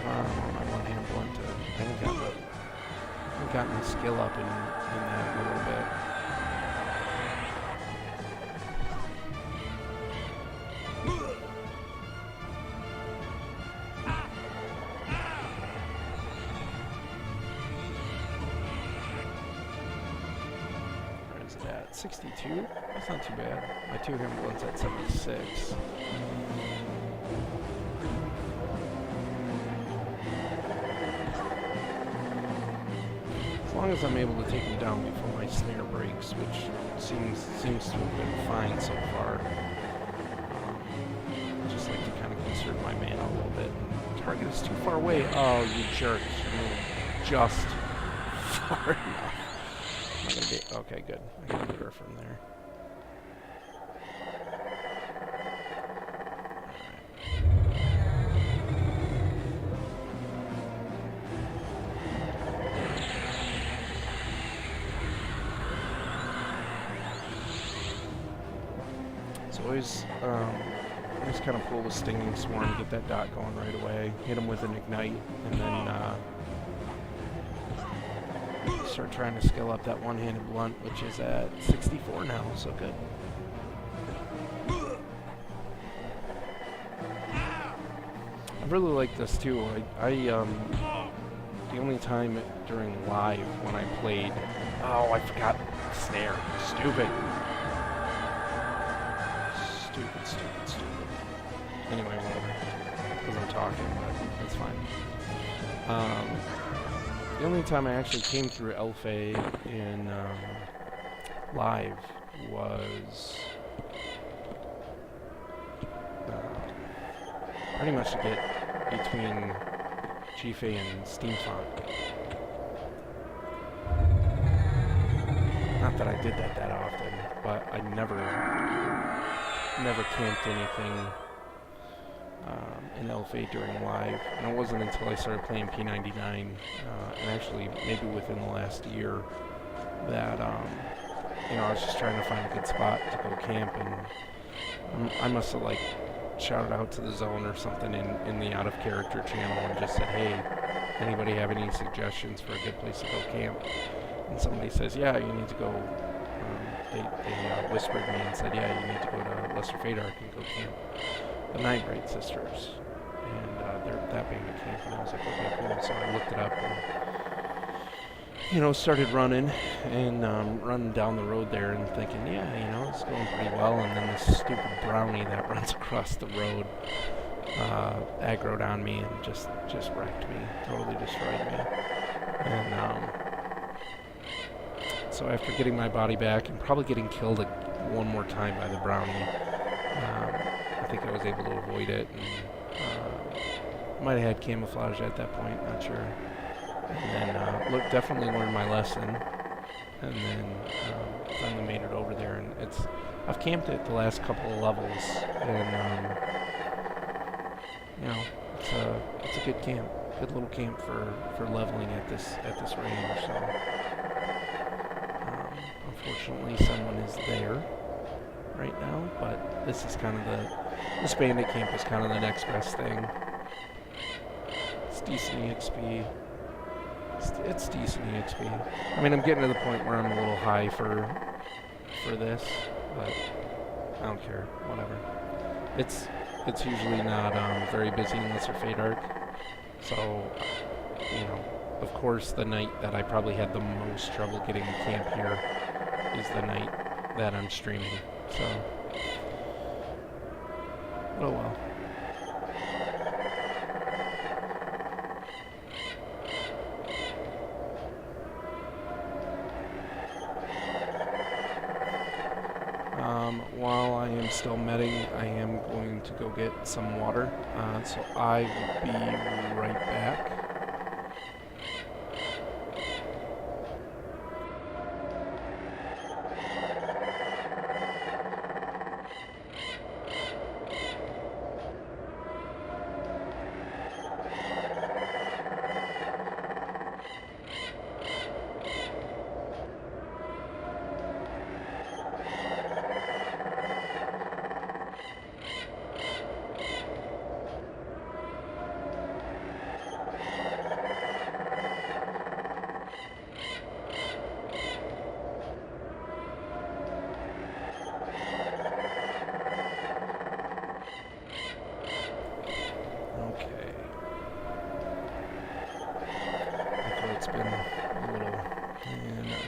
A: My one-hand blunt, I haven't gotten my skill up in that a little bit. Where is it at? 62? That's not too bad. My two-hand blunt's at 76. As long as I'm able to take him down before my snare breaks, which seems to have been fine so far. I just like to kind of conserve my mana a little bit. Target is too far away. Oh, you jerks. Just far enough. I'm gonna be, okay, good. I can lure from there. So always kind of pull the Stinging Swarm, get that dot going right away, hit him with an Ignite, and then start trying to skill up that one-handed blunt, which is at 64 now, so good. I really like this too. The only time during live when I played, oh, I forgot snare. Stupid. Anyway, whatever. Because I'm talking, but that's fine. The only time I actually came through Elfay in live was pretty much to get between Jife and Steamfont. Not that I did that often, but I never camped anything in Elfay during live, and it wasn't until I started playing P99, and actually maybe within the last year, that you know, I was just trying to find a good spot to go camp, and I must have like shouted out to the zone or something in the out of character channel and just said, hey, anybody have any suggestions for a good place to go camp? And somebody says, yeah, you need to go. They whispered me and said, yeah, you need to go to Lesser Fadark and go camp the Nightbright Sisters, and they're that being the camp, and I was like, okay, cool. So I looked it up and, you know, started running and running down the road there and thinking, yeah, you know, it's going pretty well. And then this stupid brownie that runs across the road aggroed on me and just wrecked me, totally destroyed me. And so after getting my body back and probably getting killed one more time by the brownie, I think I was able to avoid it, and might have had camouflage at that point, not sure. And then definitely learned my lesson, and then finally made it over there. And I've camped it the last couple of levels, and you know, it's a good camp, good little camp for leveling at this range. So unfortunately, someone is there right now, but this is kind of this bandit camp is kind of the next best thing. It's decent EXP. It's decent EXP. I mean, I'm getting to the point where I'm a little high for this, but I don't care. Whatever. It's usually not very busy in Lesser Fadark, so you know. Of course, the night that I probably had the most trouble getting to camp here is the night that I'm streaming. So, oh well. While I am still medding, I am going to go get some water, so I will be right back.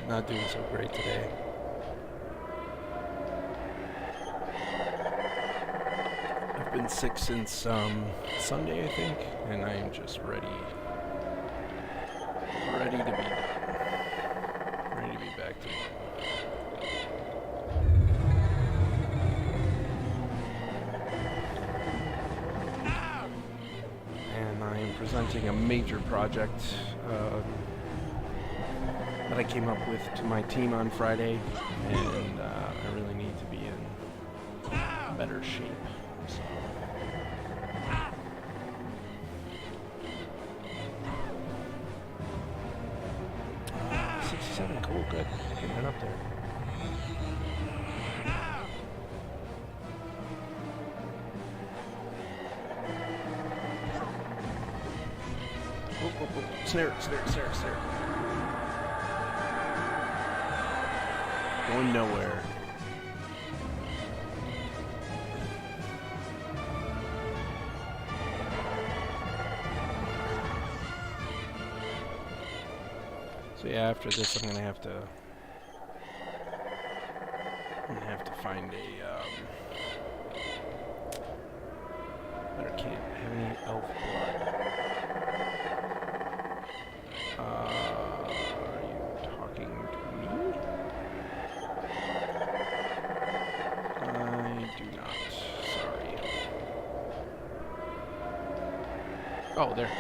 A: Not doing so great today. I've been sick since Sunday, I think, and I am just ready to be done. presenting a major project that I came up with to my team on Friday, and I really need to be in better shape. So. 67, cool, good. Getting it up there. Whoop, whoop, whoop. Snare. Going nowhere. So yeah, after this I'm gonna have to find a better camp. Have any elf blood? Are you talking to me? I do not. Sorry. Oh, there.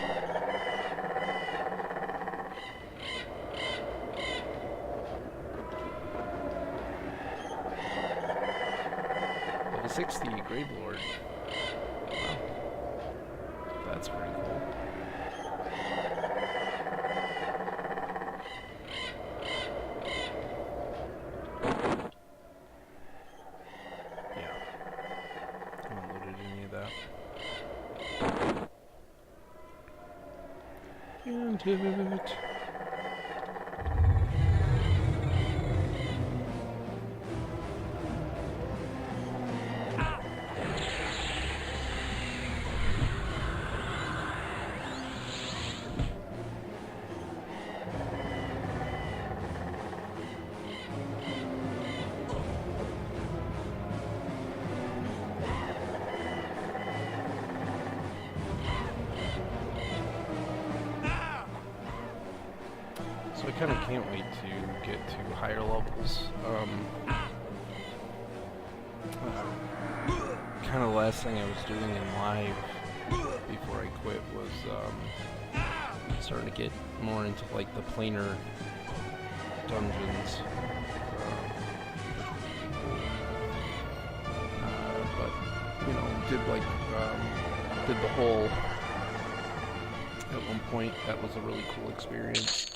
A: Level 60, Grave Lord. Wow. That's pretty cool. Yeah. I haven't loaded any of that. Into it. So I kind of can't wait to get to higher levels. Kind of the last thing I was doing in live before I quit was starting to get more into like the planar dungeons. But you know, did the whole at one point. That was a really cool experience.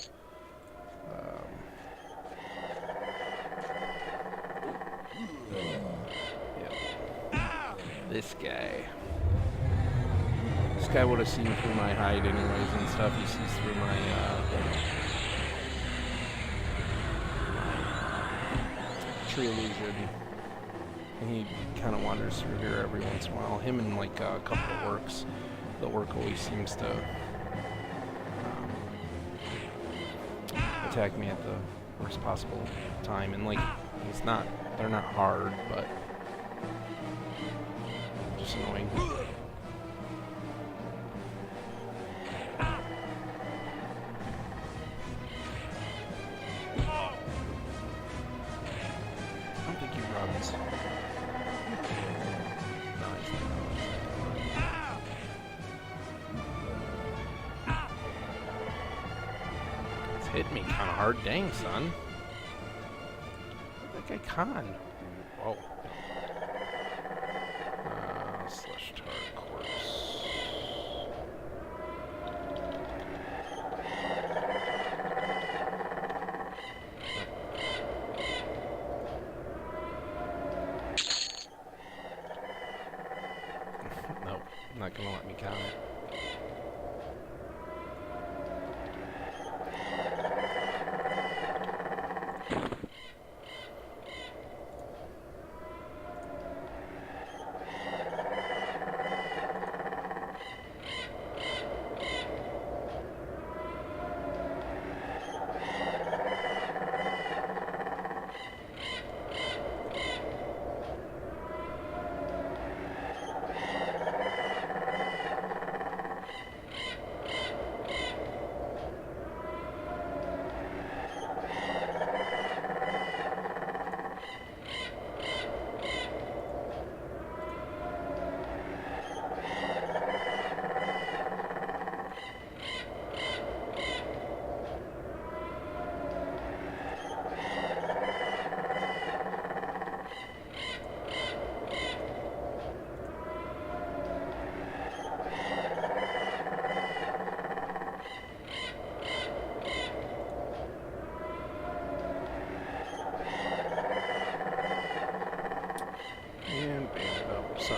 A: This guy would have seen through my hide anyways and stuff. He sees through my tree illusion. And he kind of wanders through here every once in a while. Him and like a couple of orcs. The orc always seems to attack me at the worst possible time. And like, they're not hard, but just annoying. I don't think he runs. No, he's not. It's hitting me kind of hard. Dang, son. I think I can. Whoa. Slush tar corpse. Nope, not gonna let me count it.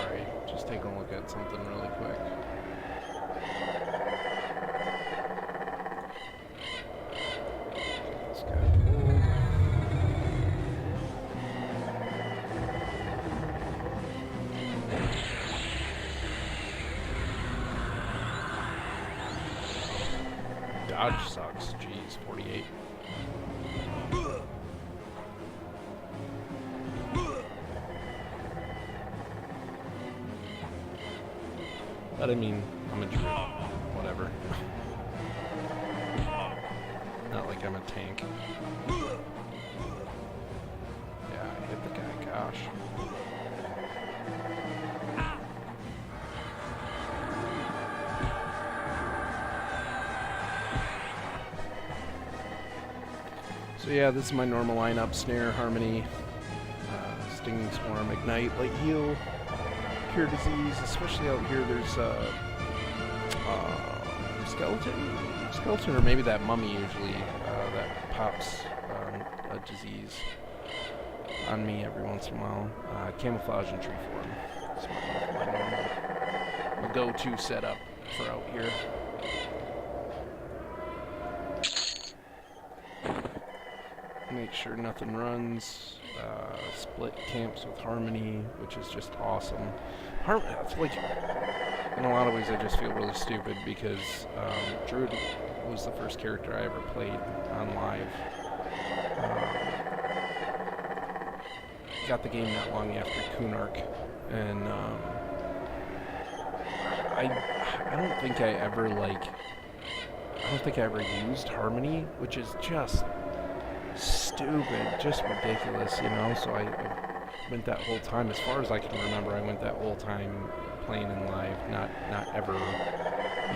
A: sorry. Just taking a look at something really quick. This guy pulled. Dodge sucks. Jeez, 48. But I mean, I'm a druid. Whatever. Not like I'm a tank. Yeah, I hit the guy. Gosh. So yeah, this is my normal lineup: Snare, Harmony, Stinging Swarm, Ignite, Light Heal, Cure Disease. Especially out here, there's Skeleton, or maybe that Mummy usually that pops a disease on me every once in a while. Camouflage and Tree Form. That's my normal go-to setup for out here. Make sure nothing runs. Split camps with Harmony, which is just awesome. Like, in a lot of ways, I just feel really stupid because Druid was the first character I ever played on live. Got the game not long after Kunark, and I don't think I ever used Harmony, which is just stupid, just ridiculous, you know. So I went that whole time, as far as I can remember, I went that whole time playing in live, not ever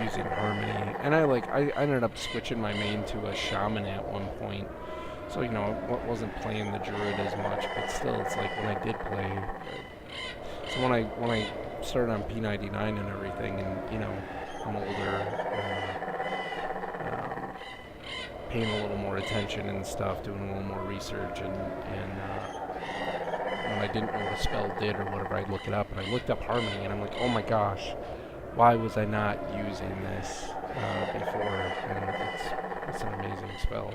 A: using Harmony. And I ended up switching my main to a Shaman at one point. So, you know, I wasn't playing the Druid as much, but still, it's like when I did play. So when I started on P99 and everything, and, you know, I'm older, paying a little more attention and stuff, doing a little more research, and when I didn't know what a spell did or whatever, I'd look it up, and I looked up Harmony, and I'm like, oh my gosh, why was I not using this before? And it's an amazing spell.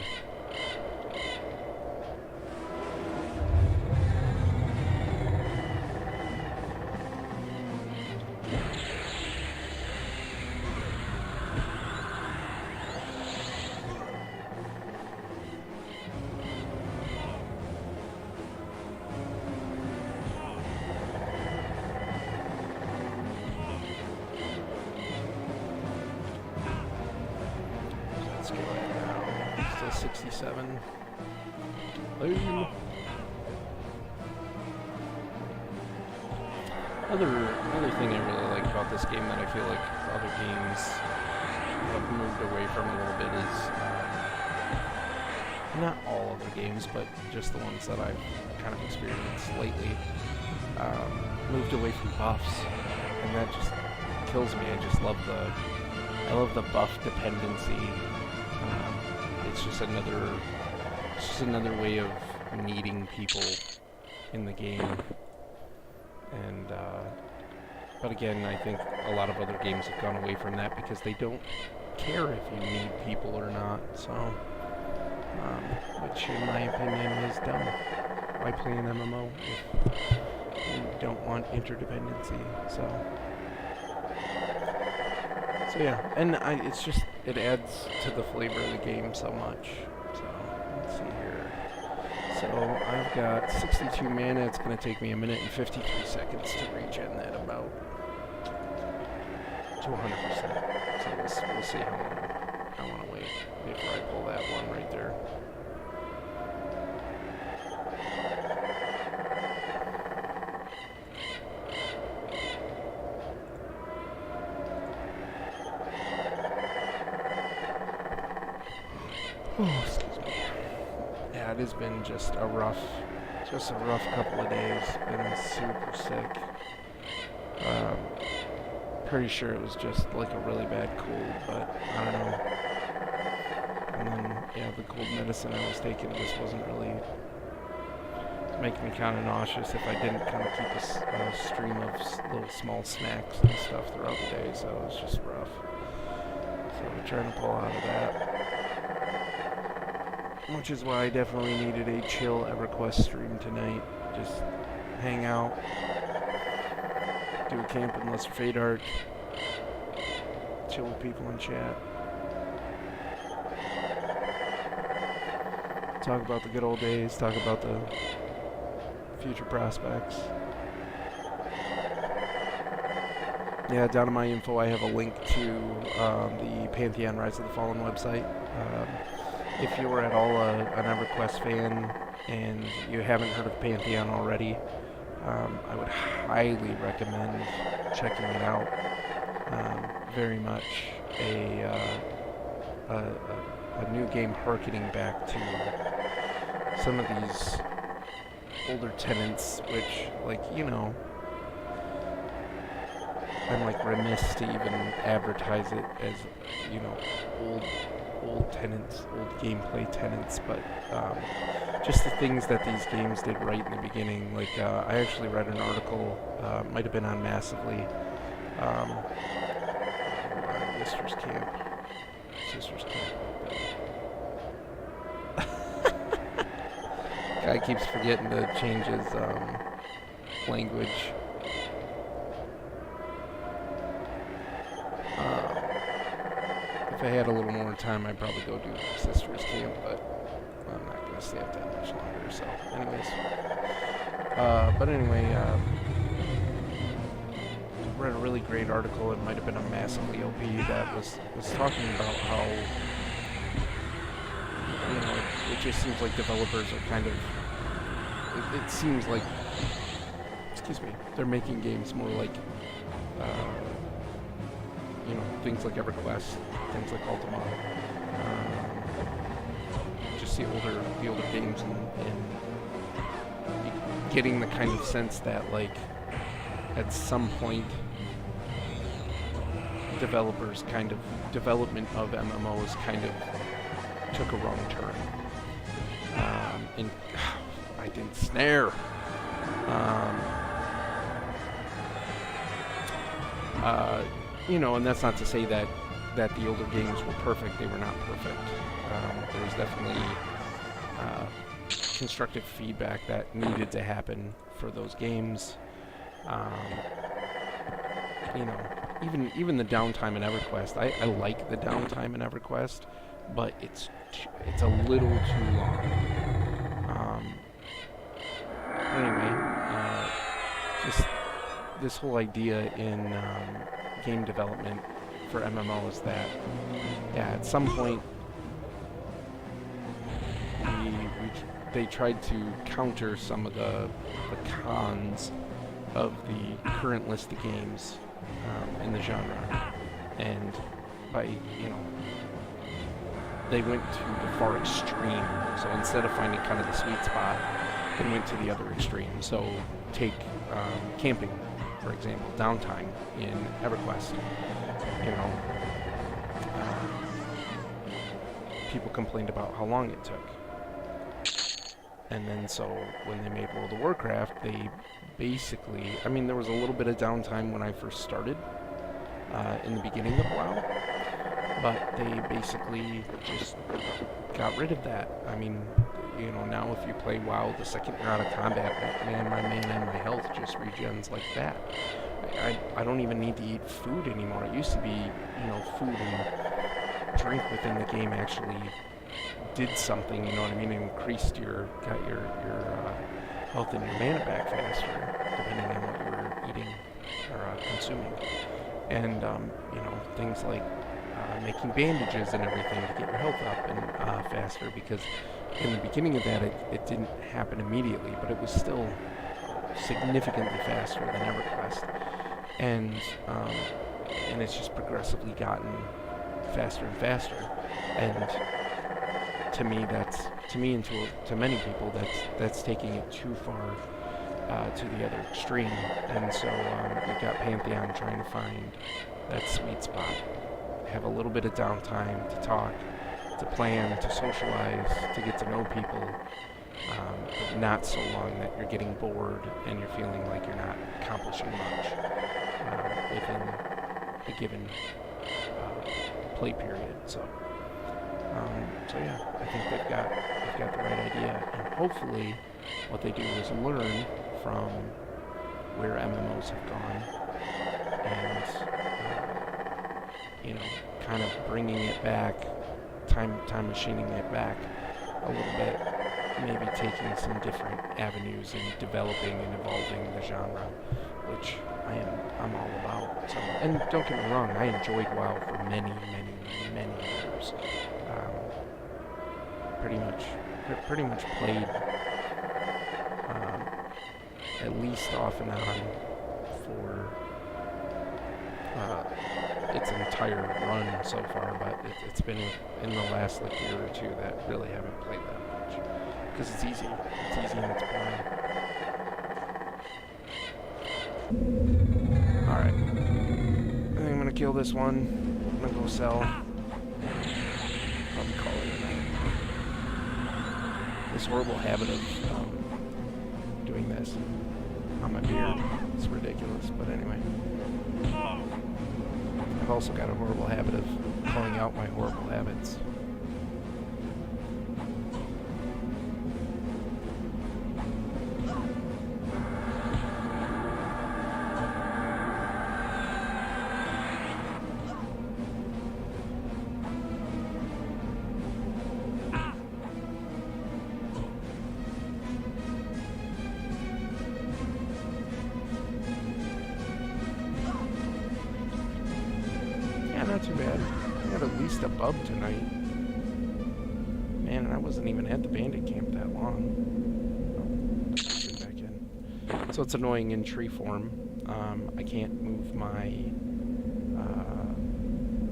A: Let's go right now. Still 67. Boom. Another thing I really like about this game that I feel like other games have moved away from a little bit is, not all other games, but just the ones that I've kind of experienced lately, moved away from buffs, and that just kills me. I love the buff dependency. It's just another way of needing people in the game. And but again, I think a lot of other games have gone away from that because they don't care if you need people or not. So, which in my opinion is dumb. Why play an MMO if you don't want interdependency? So yeah, and it adds to the flavor of the game so much. So let's see here. So I've got 62 mana. It's going to take me 1 minute and 53 seconds to regen that about to 100%. So we'll see how long I want to wait before I pull that one right there. Oh, excuse me. Yeah, it has been just a rough couple of days. Been super sick. Pretty sure it was just like a really bad cold, but I don't know. And then, yeah, the cold medicine I was taking just wasn't make me kind of nauseous if I didn't kind of keep a stream of little small snacks and stuff throughout the day, so it was just rough. So we're trying to pull out of that. Which is why I definitely needed a chill EverQuest stream tonight. Just hang out, do a camp in Lesser Fate Arc, chill with people in chat, talk about the good old days, talk about the future prospects. Yeah, down in my info I have a link to the Pantheon Rise of the Fallen website. If you're at all an EverQuest fan and you haven't heard of Pantheon already, I would highly recommend checking it out. Very much a new game harkening back to some of these older tenants, which, like, you know, I'm like remiss to even advertise it as, you know, old tenants, old gameplay tenants, but just the things that these games did right in the beginning. Like, I actually read an article, might have been on Massively, Sister's Camp. Guy keeps forgetting to change his language. If I had a little more time, I'd probably go do Sister's Camp, but I'm not going to stay up that much longer, so anyways. But anyway, read a really great article. It might have been a Massively OP that was talking about how, you know, it just seems like developers are kind of, it seems like, excuse me, they're making games more like, you know, things like EverQuest, things like Ultima, just the older games, and getting the kind of sense that, like, at some point, development of MMOs kind of took a wrong turn. And I didn't snare. You know, and that's not to say that the older games were perfect. They were not perfect. There was definitely constructive feedback that needed to happen for those games. You know, even the downtime in EverQuest, I like the downtime in EverQuest, but it's a little too long. Anyway, just this whole idea in game development for MMOs that, yeah, at some point they tried to counter some of the cons of the current list of games in the genre, and by, you know, they went to the far extreme. So instead of finding kind of the sweet spot, they went to the other extreme. So take camping, for example, downtime in EverQuest. You know, people complained about how long it took. And then so when they made World of Warcraft, they basically, I mean, there was a little bit of downtime when I first started in the beginning of WoW, but they basically just got rid of that. I mean, you know, now if you play WoW, the second you're out of combat, my mana and my health just regens like that. I don't even need to eat food anymore. It used to be, you know, food and drink within the game actually did something, you know what I mean, increased got your health and your mana back faster, depending on what you were eating or consuming. And, you know, things like making bandages and everything to get your health up and faster, because in the beginning of that, it didn't happen immediately, but it was still significantly faster than EverQuest. And it's just progressively gotten faster and faster. And to me and to many people, that's taking it too far to the other extreme. And so you've got Pantheon trying to find that sweet spot, have a little bit of downtime to talk, to plan, to socialize, to get to know people, but not so long that you're getting bored and you're feeling like you're not accomplishing much within a given play period. So yeah, I think they've got the right idea, and hopefully, what they do is learn from where MMOs have gone, and kind of bringing it back, time machining it back a little bit, maybe taking some different avenues and developing and evolving the genre, which I'm all about. So, and don't get me wrong, I enjoyed WoW for many years. Pretty much played at least off and on for its entire run so far, but it's been in the last year or two that really haven't played that much, because it's easy and it's boring. Alright, I think I'm gonna kill this one. I'm gonna go sell. Probably call it a night. This horrible habit of doing this on my beard, it's ridiculous, but anyway. I've also got a horrible habit of calling out my horrible habits. Not too bad. I got at least a bub tonight. Man, and I wasn't even at the bandit camp that long. Oh, get back in. So it's annoying in tree form. I can't move my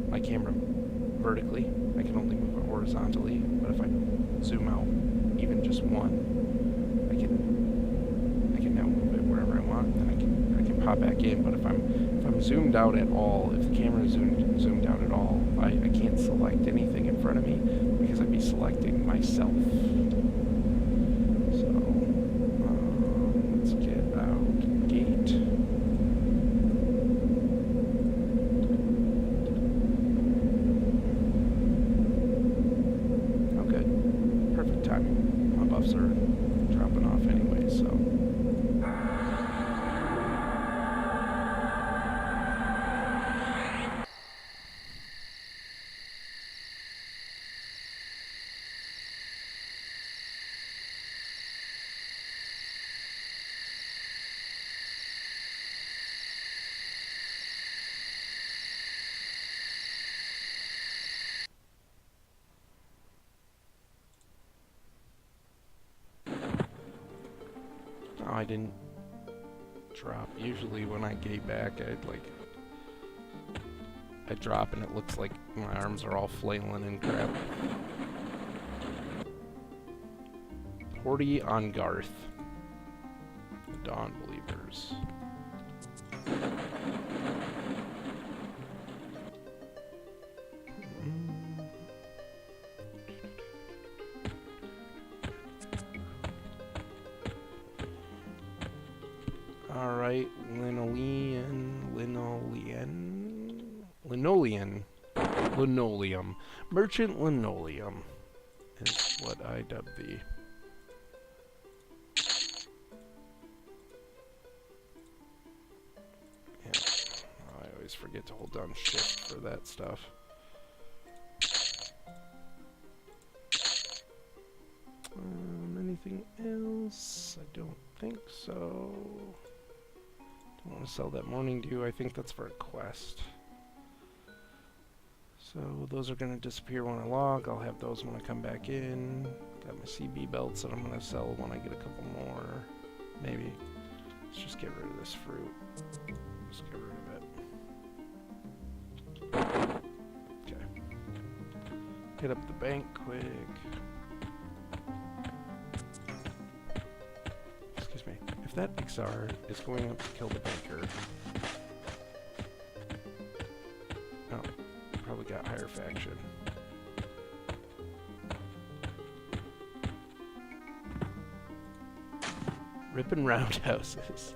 A: my camera vertically. I can only move it horizontally. But if I zoom out even just one, I can now move it wherever I want, and I can pop back in. But if I'm zoomed out at all, if the camera is zoomed out at all, I can't select anything in front of me because I'd be selecting myself. So let's get out gate. Oh, good. Perfect timing. My buffs are dropping off anyway, so. Oh, I didn't drop. Usually when I gate back, I drop and it looks like my arms are all flailing and crap. Porty on Garth. The Dawn Believers. Alright, linoleum. Merchant linoleum is what I dub thee. Yeah, I always forget to hold down shift for that stuff. Anything else? I don't think so. Don't want to sell that morning dew. I think that's for a quest. So those are going to disappear when I log. I'll have those when I come back in. Got my CB belts that I'm going to sell when I get a couple more. Maybe. Let's just get rid of this fruit. Just get rid of it. Okay. Hit up the bank quick. Excuse me. If that Ixar is going up to kill the banker... Oh. Probably got higher faction. Ripping roundhouses.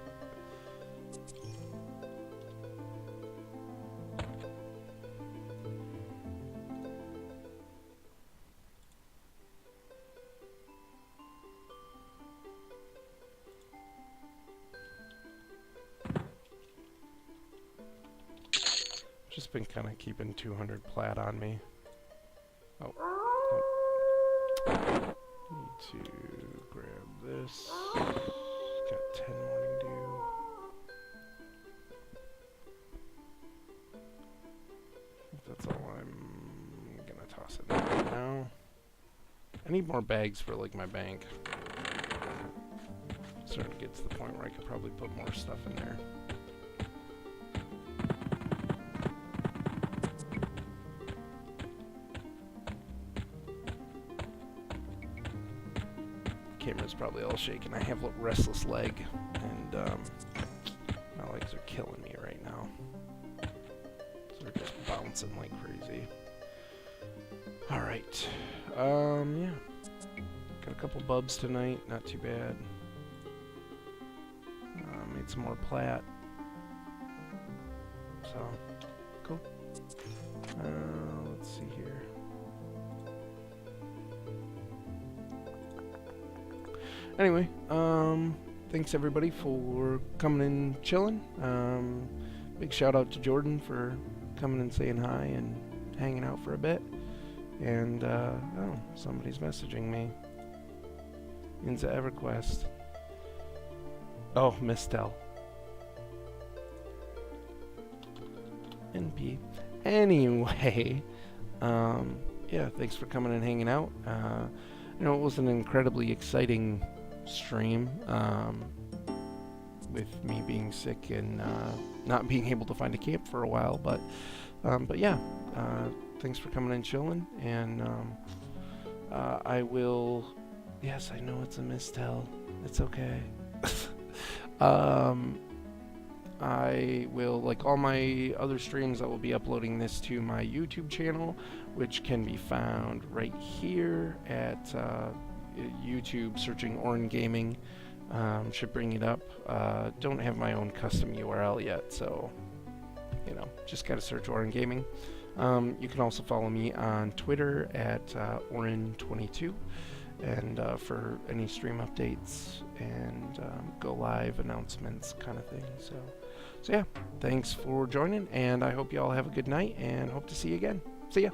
A: Just been kind of keeping 200 plat on me. Oh. Need to grab this. Got 10 morning dew. I think that's all I'm gonna toss it in right now. I need more bags for like my bank. Starting to get to the point where I could probably put more stuff in there. Camera's probably all shaking. I have a restless leg, and my legs are killing me right now. So they're just bouncing like crazy. All right, yeah. Got a couple bubs tonight, not too bad. Made some more plat. So, cool. Let's see here. Anyway, thanks everybody for coming and chilling. Big shout out to Jordan for coming and saying hi and hanging out for a bit. And, oh, somebody's messaging me. Into EverQuest. Oh, Mistel. NP. Anyway, yeah, thanks for coming and hanging out. You know, it was an incredibly exciting stream, with me being sick and not being able to find a camp for a while, but yeah, thanks for coming and chilling, and I will, yes, I know it's a mistel, it's okay. I will, like all my other streams, I will be uploading this to my YouTube channel, which can be found right here at YouTube, searching Orin Gaming. Should bring it up. Don't have my own custom URL yet, so, you know, just gotta search Orin Gaming. You can also follow me on Twitter at Orin22, and for any stream updates and go live announcements kind of thing. So yeah, thanks for joining, and I hope you all have a good night, and hope to see you again. See ya.